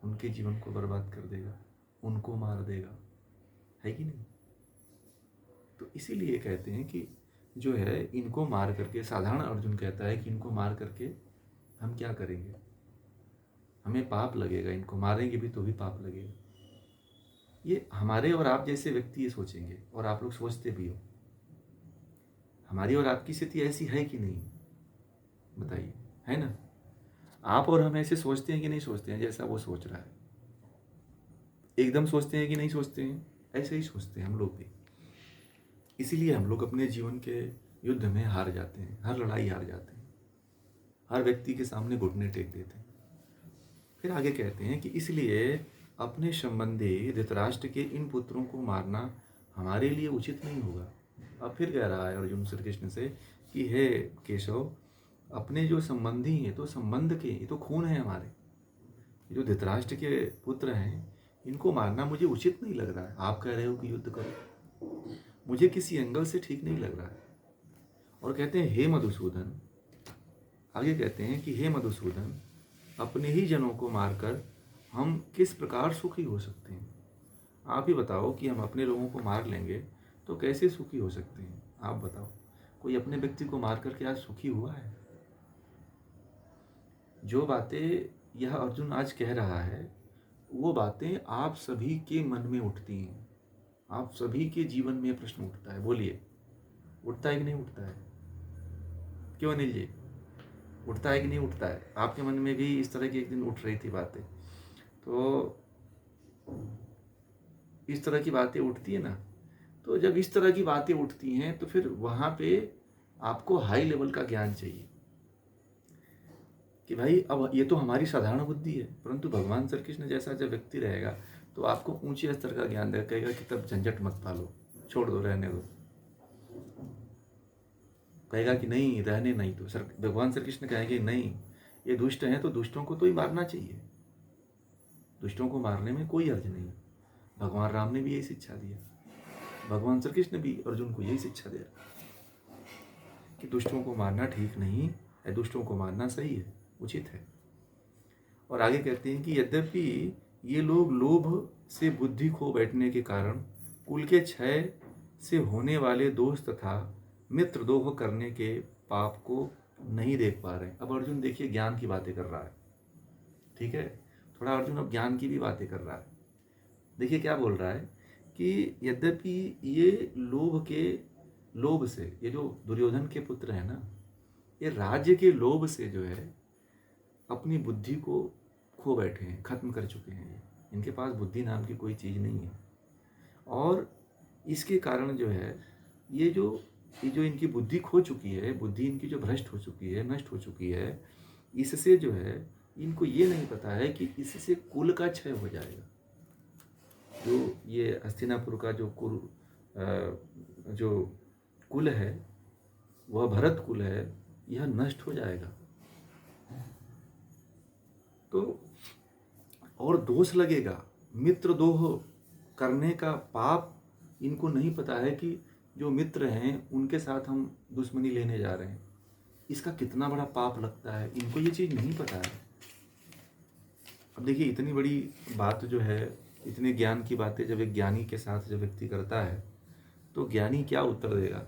[SPEAKER 1] उनके जीवन को बर्बाद कर देगा, उनको मार देगा, है कि नहीं। तो इसीलिए कहते हैं कि जो है इनको मार करके, साधारण अर्जुन कहता है कि इनको मार करके हम क्या करेंगे, हमें पाप लगेगा, इनको मारेंगे भी तो भी पाप लगेगा। ये हमारे और आप जैसे व्यक्ति ये सोचेंगे, और आप लोग सोचते भी हो। हमारी और आपकी स्थिति ऐसी है कि नहीं, बताइए, है ना। आप और हम ऐसे सोचते हैं कि नहीं सोचते हैं जैसा वो सोच रहा है, एकदम सोचते हैं कि नहीं सोचते हैं, ऐसे ही सोचते हैं हम लोग भी। इसीलिए हम लोग अपने जीवन के युद्ध में हार जाते हैं, हर लड़ाई हार जाते हैं, हर व्यक्ति के सामने घुटने टेक देते हैं। फिर आगे कहते हैं कि इसलिए अपने संबंधी धृतराष्ट्र के इन पुत्रों को मारना हमारे लिए उचित नहीं होगा। अब फिर कह रहा है अर्जुन श्री कृष्ण से कि हे केशव, अपने जो संबंधी हैं, तो संबंध के, ये तो खून है हमारे, जो धृतराष्ट्र के पुत्र हैं, इनको मारना मुझे उचित नहीं लग रहा है। आप कह रहे हो कि युद्ध करो, मुझे किसी एंगल से ठीक नहीं लग रहा है। और कहते हैं हे मधुसूदन, आगे कहते हैं कि हे मधुसूदन, अपने ही जनों को मारकर हम किस प्रकार सुखी हो सकते हैं। आप ही बताओ कि हम अपने लोगों को मार लेंगे तो कैसे सुखी हो सकते हैं। आप बताओ, कोई अपने व्यक्ति को मार कर क्या सुखी हुआ है। जो बातें यह अर्जुन आज कह रहा है वो बातें आप सभी के मन में उठती हैं, आप सभी के जीवन में प्रश्न उठता है। बोलिए, उठता है कि नहीं उठता है? क्यों अनिल जी, उठता है कि नहीं उठता है? आपके मन में भी इस तरह की एक दिन उठ रही थी बातें, तो इस तरह की बातें उठती है ना। तो जब इस तरह की बातें उठती हैं तो फिर वहाँ पे आपको हाई लेवल का ज्ञान चाहिए कि भाई अब ये तो हमारी साधारण बुद्धि है, परंतु भगवान श्री कृष्ण जैसा जब व्यक्ति रहेगा तो आपको ऊंचे स्तर का ज्ञान देगा, कहेगा कि तब झंझट मत पालो, छोड़ दो, रहने दो। कहेगा कि नहीं, रहने नहीं। तो सर भगवान श्री कृष्ण कहेंगे नहीं, ये दुष्ट हैं तो दुष्टों को तो ही मारना चाहिए, दुष्टों को मारने में कोई अर्ज नहीं। भगवान राम ने भी यही शिक्षा दिया, भगवान श्री कृष्ण भी अर्जुन को यही शिक्षा दे रहा कि दुष्टों को मारना ठीक नहीं है, दुष्टों को मारना सही है, उचित है। और आगे कहते हैं कि यद्यपि ये लोग लोभ से बुद्धि खो बैठने के कारण कुल के क्षय से होने वाले दोष तथा मित्रद्रोह करने के पाप को नहीं देख पा रहे। अब अर्जुन देखिए ज्ञान की बातें कर रहा है, ठीक है, थोड़ा अर्जुन अब ज्ञान की भी बातें कर रहा है। देखिए क्या बोल रहा है कि यद्यपि ये लोभ से, ये जो दुर्योधन के पुत्र है ना, ये राज्य के लोभ से जो है अपनी बुद्धि को खो बैठे हैं, खत्म कर चुके हैं। इनके पास बुद्धि नाम की कोई चीज़ नहीं है, और इसके कारण जो है ये जो इनकी बुद्धि खो चुकी है, बुद्धि इनकी जो भ्रष्ट हो चुकी है, नष्ट हो चुकी है, इससे जो है इनको ये नहीं पता है कि इससे कुल का क्षय हो जाएगा। जो ये हस्तिनापुर का जो कुल है, वह भरत कुल है, यह नष्ट हो जाएगा। तो और दोष लगेगा, मित्रद्रोह करने का पाप इनको नहीं पता है कि जो मित्र हैं उनके साथ हम दुश्मनी लेने जा रहे हैं, इसका कितना बड़ा पाप लगता है, इनको ये चीज़ नहीं पता है। अब देखिए इतनी बड़ी बात जो है, इतने ज्ञान की बातें जब एक ज्ञानी के साथ जब व्यक्ति करता है तो ज्ञानी क्या उत्तर देगा,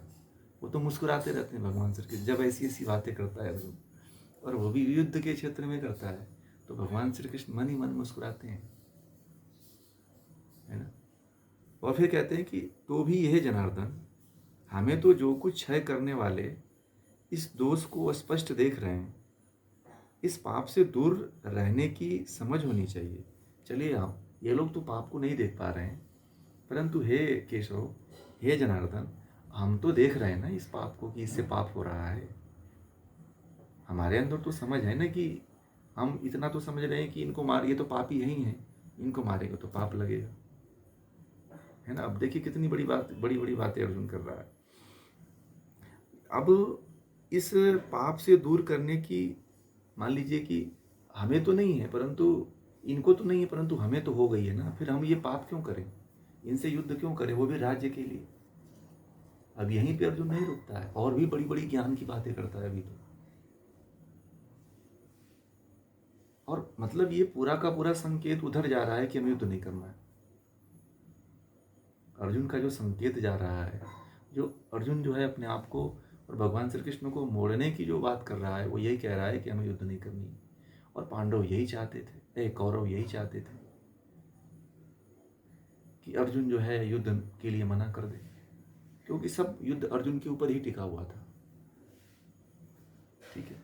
[SPEAKER 1] वो तो मुस्कुराते रहते हैं भगवान श्री कृष्ण जब ऐसी ऐसी बातें करता है अर्जुन, और वो भी युद्ध के क्षेत्र में करता है, तो भगवान श्री कृष्ण मन ही मन मुस्कुराते हैं, है ना। और फिर कहते हैं कि तो भी यह जनार्दन, हमें तो जो कुछ क्षय करने वाले इस दोष को स्पष्ट देख रहे हैं, इस पाप से दूर रहने की समझ होनी चाहिए। चलिए आप, ये लोग तो पाप को नहीं देख पा रहे हैं, परंतु हे केशव, हे जनार्दन, हम तो देख रहे हैं ना इस पाप को कि इससे पाप हो रहा है। हमारे अंदर तो समझ है ना कि हम इतना तो समझ रहे हैं कि इनको मार, ये तो पापी यही हैं, इनको मारेंगे तो पाप लगेगा, है ना। अब देखिए कितनी बड़ी बात, बड़ी बड़ी बातें अर्जुन कर रहा है। अब इस पाप से दूर करने की मान लीजिए कि हमें तो नहीं है, परंतु इनको तो नहीं है, परंतु हमें तो हो गई है ना, फिर हम ये पाप क्यों करें, इनसे युद्ध क्यों करें, वो भी राज्य के लिए। अब यहीं पे अर्जुन नहीं रुकता है, और भी बड़ी बड़ी ज्ञान की बातें करता है अभी तो। और मतलब ये पूरा का पूरा संकेत उधर जा रहा है कि हमें युद्ध नहीं करना है। अर्जुन का जो संकेत जा रहा है, जो अर्जुन जो है अपने आप को और भगवान श्री कृष्ण को मोड़ने की जो बात कर रहा है, वो यही कह रहा है कि हमें युद्ध नहीं करनी है। और पांडव यही चाहते थे, कौरव यही चाहते थे कि अर्जुन जो है युद्ध के लिए मना कर दे, क्योंकि सब युद्ध अर्जुन के ऊपर ही टिका हुआ था। ठीक है,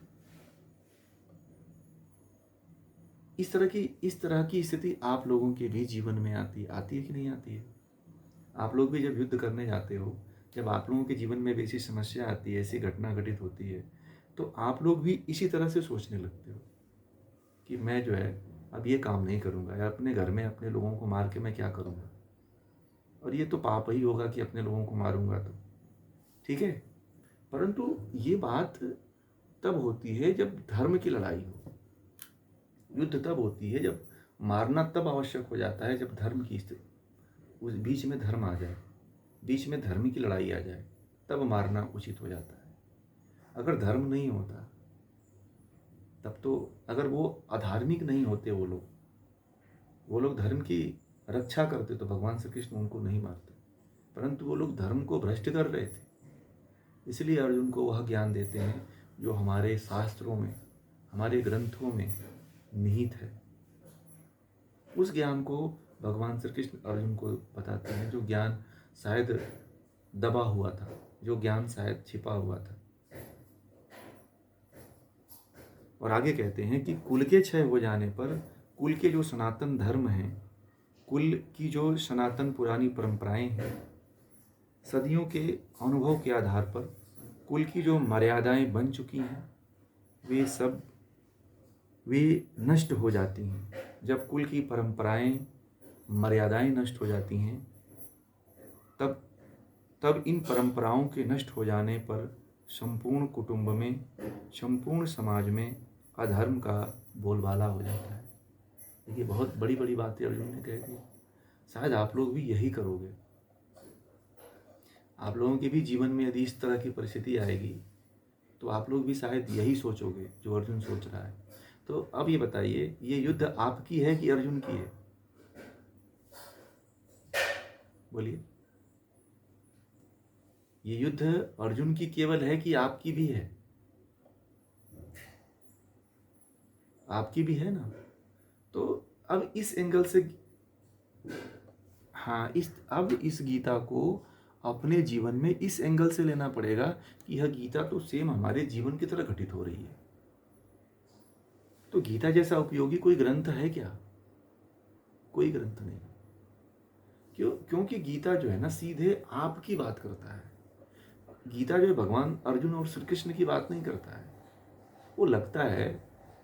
[SPEAKER 1] इस तरह की स्थिति आप लोगों के भी जीवन में आती है कि नहीं आती है? आप लोग भी जब युद्ध करने जाते हो, जब आप लोगों के जीवन में ऐसी समस्या आती है, ऐसी घटना घटित होती है, तो आप लोग भी इसी तरह से सोचने लगते हो कि मैं जो है अब ये काम नहीं करूँगा, या अपने घर में अपने लोगों को मार के मैं क्या करूँगा, और ये तो पाप ही होगा कि अपने लोगों को मारूंगा तो। ठीक है, परंतु ये बात तब होती है जब धर्म की लड़ाई हो। युद्ध तब होती है जब मारना तब आवश्यक हो जाता है, जब धर्म की स्थिति, उस बीच में धर्म आ जाए, बीच में धर्म की लड़ाई आ जाए, तब मारना उचित हो जाता है। अगर धर्म नहीं होता तब तो, अगर वो अधार्मिक नहीं होते वो लोग धर्म की रक्षा करते तो भगवान श्री कृष्ण उनको नहीं मारते, परंतु वो लोग धर्म को भ्रष्ट कर रहे थे। इसलिए अर्जुन को वह ज्ञान देते हैं जो हमारे शास्त्रों में, हमारे ग्रंथों में निहित है। उस ज्ञान को भगवान श्री कृष्ण अर्जुन को बताते हैं, जो ज्ञान शायद दबा हुआ था, जो ज्ञान शायद छिपा हुआ था। और आगे कहते हैं कि कुल के क्षय हो जाने पर, कुल के जो सनातन धर्म हैं, कुल की जो सनातन पुरानी परंपराएं हैं, सदियों के अनुभव के आधार पर कुल की जो मर्यादाएं बन चुकी हैं, वे नष्ट हो जाती हैं। जब कुल की परंपराएं, मर्यादाएं नष्ट हो जाती हैं, तब इन परंपराओं के नष्ट हो जाने पर संपूर्ण कुटुंब में, संपूर्ण समाज में अधर्म का बोलबाला हो जाता है। देखिए, बहुत बड़ी बड़ी बातें अर्जुन ने कह दी। शायद आप लोग भी यही करोगे। आप लोगों के भी जीवन में यदि इस तरह की परिस्थिति आएगी, तो आप लोग भी शायद यही सोचोगे जो अर्जुन सोच रहा है। तो अब ये बताइए, ये युद्ध आपकी है कि अर्जुन की है? बोलिए, ये युद्ध अर्जुन की केवल है कि आपकी भी है? आपकी भी है ना। तो अब इस एंगल से, हाँ, अब इस गीता को अपने जीवन में इस एंगल से लेना पड़ेगा कि यह गीता तो सेम हमारे जीवन की तरह घटित हो रही है। तो गीता जैसा उपयोगी कोई ग्रंथ है क्या? कोई ग्रंथ नहीं। क्योंकि गीता जो है ना, सीधे आपकी बात करता है। गीता जो है भगवान अर्जुन और श्री कृष्ण की बात नहीं करता है। वो लगता है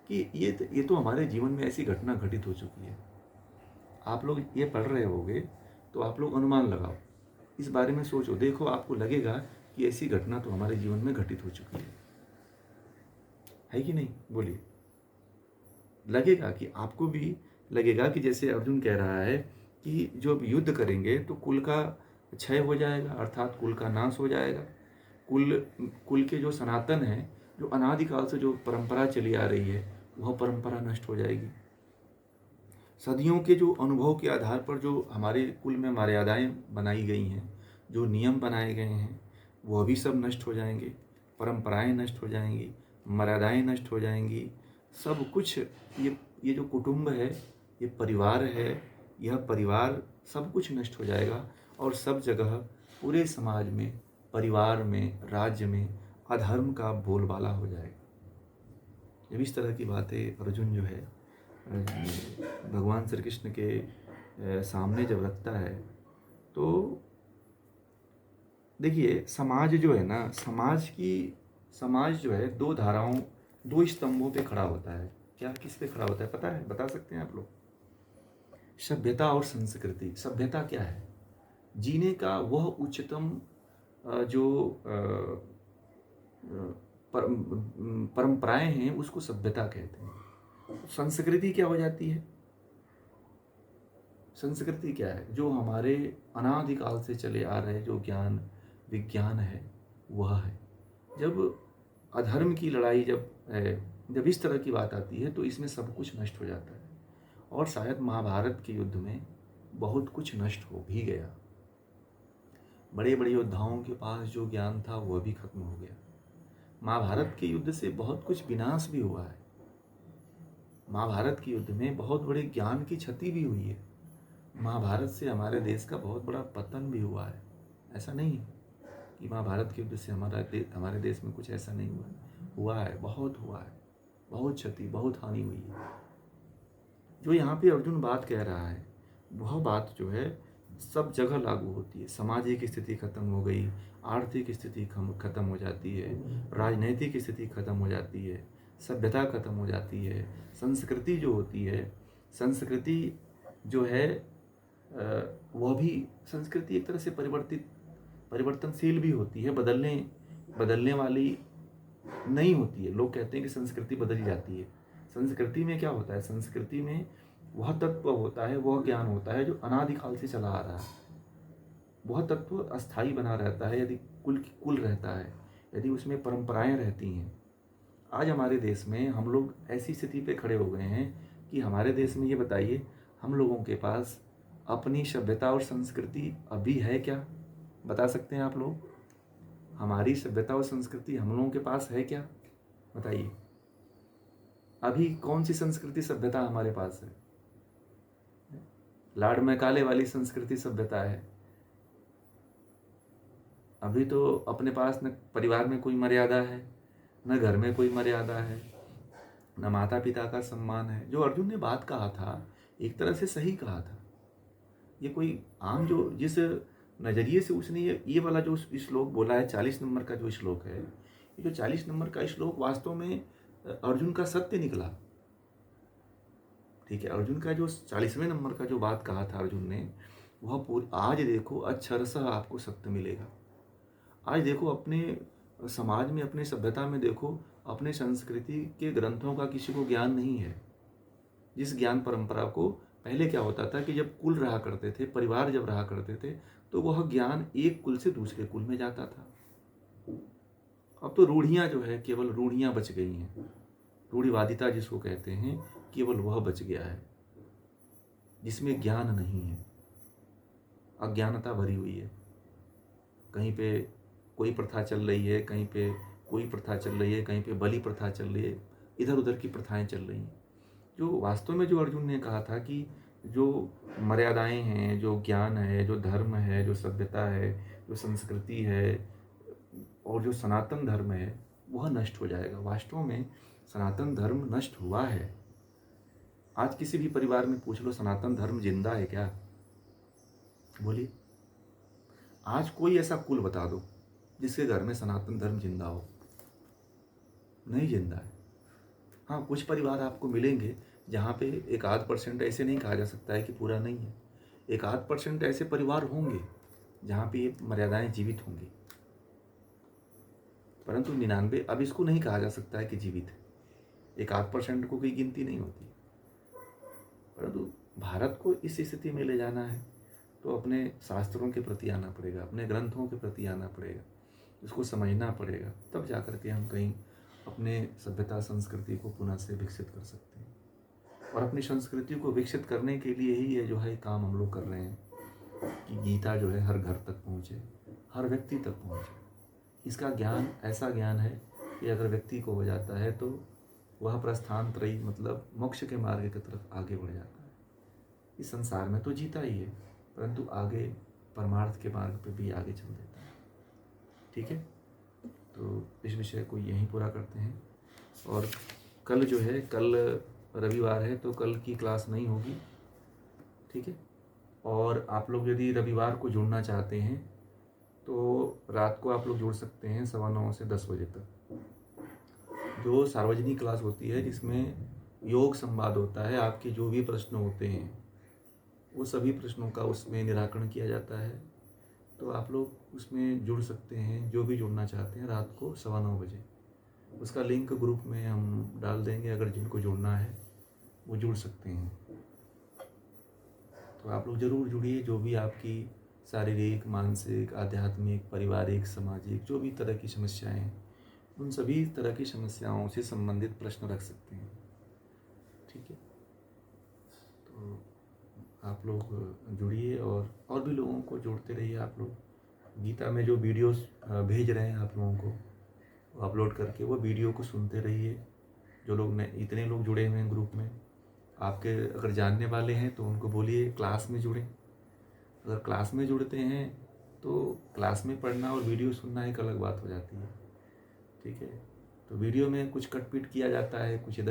[SPEAKER 1] कि ये तो हमारे जीवन में ऐसी घटना घटित हो चुकी है। आप लोग ये पढ़ रहे होगे तो आप लोग अनुमान लगाओ, इस बारे में सोचो, देखो आपको लगेगा कि ऐसी घटना तो हमारे जीवन में घटित हो चुकी है कि नहीं? बोलिए, लगेगा कि आपको भी लगेगा कि जैसे अर्जुन कह रहा है कि जो अब युद्ध करेंगे तो कुल का क्षय हो जाएगा, अर्थात कुल का नाश हो जाएगा। कुल के जो सनातन है, जो अनादिकाल से जो परंपरा चली आ रही है, वह परंपरा नष्ट हो जाएगी। सदियों के जो अनुभव के आधार पर जो हमारे कुल में मर्यादाएं बनाई गई हैं, जो नियम बनाए गए हैं, वो भी सब नष्ट हो जाएंगे। परंपराएं नष्ट हो जाएंगी, मर्यादाएं नष्ट हो जाएंगी, सब कुछ। ये जो कुटुंब है, ये परिवार है, यह परिवार सब कुछ नष्ट हो जाएगा, और सब जगह पूरे समाज में, परिवार में, राज्य में अधर्म का बोलबाला हो जाएगा। जब इस तरह की बातें अर्जुन जो है भगवान श्री कृष्ण के सामने जब रखता है, तो देखिए, समाज जो है ना, समाज जो है दो धाराओं, दो स्तंभों पे खड़ा होता है। क्या, किस पे खड़ा होता है पता है? बता सकते हैं आप लोग? सभ्यता और संस्कृति। सभ्यता क्या है? जीने का वह उच्चतम जो परंपराएं हैं उसको सभ्यता कहते हैं। संस्कृति क्या हो जाती है? संस्कृति क्या है? जो हमारे अनादिकाल से चले आ रहे जो ज्ञान विज्ञान है वह है। जब अधर्म की लड़ाई जब इस तरह की बात आती है तो इसमें सब कुछ नष्ट हो जाता है। और शायद महाभारत के युद्ध में बहुत कुछ नष्ट हो भी गया। बड़े बड़े योद्धाओं के पास जो ज्ञान था वह भी खत्म हो गया। महाभारत के युद्ध से बहुत कुछ विनाश भी हुआ है। महाभारत के युद्ध में बहुत बड़े ज्ञान की क्षति भी हुई है। महाभारत से हमारे देश का बहुत बड़ा पतन भी हुआ है। ऐसा नहीं है कि महाभारत के युद्ध से हमारे देश में कुछ ऐसा नहीं हुआ है। बहुत हुआ है, बहुत क्षति, बहुत हानि हुई है। जो यहाँ पे अर्जुन बात कह रहा है वह बात जो है सब जगह लागू होती है। सामाजिक स्थिति खत्म हो गई, आर्थिक स्थिति खत्म हो जाती है, राजनैतिक स्थिति खत्म हो जाती है, सभ्यता खत्म हो जाती है। संस्कृति जो होती है, संस्कृति जो है वह भी संस्कृति एक तरह से परिवर्तनशील भी होती है, बदलने वाली नहीं होती है। लोग कहते हैं कि संस्कृति बदल जाती है। संस्कृति में क्या होता है? संस्कृति में वह तत्व होता है, वह ज्ञान होता है जो अनादिकाल से चला आ रहा है। वह तत्व अस्थायी बना रहता है यदि कुल रहता है, यदि उसमें परंपराएं रहती हैं। आज हमारे देश में हम लोग ऐसी स्थिति पे खड़े हो गए हैं कि हमारे देश में ये बताइए, हम लोगों के पास अपनी सभ्यता और संस्कृति अभी है क्या? बता सकते हैं आप लोग? हमारी सभ्यता और संस्कृति हम लोगों के पास है क्या? बताइए। अभी कौन सी संस्कृति सभ्यता हमारे पास है? लाड मैकाले वाली संस्कृति सभ्यता है। अभी तो अपने पास न परिवार में कोई मर्यादा है, न घर में कोई मर्यादा है, न माता पिता का सम्मान है। जो अर्जुन ने बात कहा था एक तरह से सही कहा था। ये कोई आम जो जिस नज़रिए से उसने ये वाला जो श्लोक बोला है, 40 नंबर का जो श्लोक है, ये जो 40 नंबर का श्लोक वास्तव में अर्जुन का सत्य निकला। ठीक है, अर्जुन का जो 40वें नंबर का जो बात कहा था अर्जुन ने, वह पूरी आज देखो अक्षरशः आपको सत्य मिलेगा। आज देखो अपने समाज में, अपने सभ्यता में देखो, अपने संस्कृति के ग्रंथों का किसी को ज्ञान नहीं है। जिस ज्ञान परंपरा को पहले क्या होता था कि जब कुल रहा करते थे, परिवार जब रहा करते थे, तो वह ज्ञान एक कुल से दूसरे कुल में जाता था। अब तो रूढ़ियाँ जो है, केवल रूढ़ियाँ बच गई हैं। रूढ़िवादिता जिसको कहते हैं, केवल वह बच गया है, जिसमें ज्ञान नहीं है। अज्ञानता भरी हुई है। कहीं पे कोई प्रथा चल रही है, कहीं पे कोई प्रथा चल रही है, कहीं पे बलि प्रथा चल रही है, इधर उधर की प्रथाएं चल रही हैं। जो वास्तव में जो अर्जुन ने कहा था कि जो मर्यादाएं हैं, जो ज्ञान है, जो धर्म है, जो सभ्यता है, जो संस्कृति है और जो सनातन धर्म है, वह नष्ट हो जाएगा। वास्तव में सनातन धर्म नष्ट हुआ है। आज किसी भी परिवार में पूछ लो, सनातन धर्म जिंदा है क्या? बोलिए। आज कोई ऐसा कुल बता दो जिसके घर में सनातन धर्म जिंदा हो। नहीं जिंदा है। हाँ, कुछ परिवार आपको मिलेंगे जहाँ पे 1-8% ऐसे नहीं कहा जा सकता है कि पूरा नहीं है। 1-8% ऐसे परिवार होंगे जहाँ पे ये मर्यादाएं जीवित होंगी, परंतु 99 अब इसको नहीं कहा जा सकता है कि जीवित है। 1-8% को कोई गिनती नहीं होती। परंतु भारत को इस स्थिति में ले जाना है तो अपने शास्त्रों के प्रति आना पड़ेगा, अपने ग्रंथों के प्रति आना पड़ेगा, उसको समझना पड़ेगा, तब जा करके हम कहीं अपने सभ्यता संस्कृति को पुनः से विकसित कर सकते हैं। और अपनी संस्कृति को विकसित करने के लिए ही ये जो है काम हम लोग कर रहे हैं कि गीता जो है हर घर तक पहुँचे, हर व्यक्ति तक पहुँचे। इसका ज्ञान ऐसा ज्ञान है कि अगर व्यक्ति को हो जाता है तो वह प्रस्थान त्रयी मतलब मोक्ष के मार्ग की तरफ आगे बढ़ जाता है। इस संसार में तो जीता ही है, परंतु आगे परमार्थ के मार्ग पे भी आगे चल देता है। ठीक है, तो इस विषय को यहीं पूरा करते हैं। और कल जो है, कल रविवार है तो कल की क्लास नहीं होगी। ठीक है, और आप लोग यदि रविवार को जुड़ना चाहते हैं तो रात को आप लोग जुड़ सकते हैं 9:15 से 10 बजे तक। जो सार्वजनिक क्लास होती है जिसमें योग संवाद होता है, आपके जो भी प्रश्न होते हैं वो सभी प्रश्नों का उसमें निराकरण किया जाता है। तो आप लोग उसमें जुड़ सकते हैं, जो भी जुड़ना चाहते हैं, रात को 9:15 बजे। उसका लिंक ग्रुप में हम डाल देंगे, अगर जिनको जुड़ना है वो जुड़ सकते हैं। तो आप लोग ज़रूर जुड़िए। जो भी आपकी शारीरिक, मानसिक, आध्यात्मिक, पारिवारिक, सामाजिक जो भी तरह की समस्याएं हैं, उन सभी तरह की समस्याओं से संबंधित प्रश्न रख सकते हैं। ठीक है, तो आप लोग जुड़िए और भी लोगों को जोड़ते रहिए। आप लोग गीता में जो वीडियोस भेज रहे हैं आप लोगों को, वो अपलोड करके वो वीडियो को सुनते रहिए। जो लोग नए, इतने लोग जुड़े हुए हैं ग्रुप में, आपके अगर जानने वाले हैं तो उनको बोलिए क्लास में जुड़ें। अगर क्लास में जुड़ते हैं तो क्लास में पढ़ना और वीडियो सुनना एक अलग बात हो जाती है। ठीक है, तो वीडियो में कुछ कट पीट किया जाता है, कुछ इधर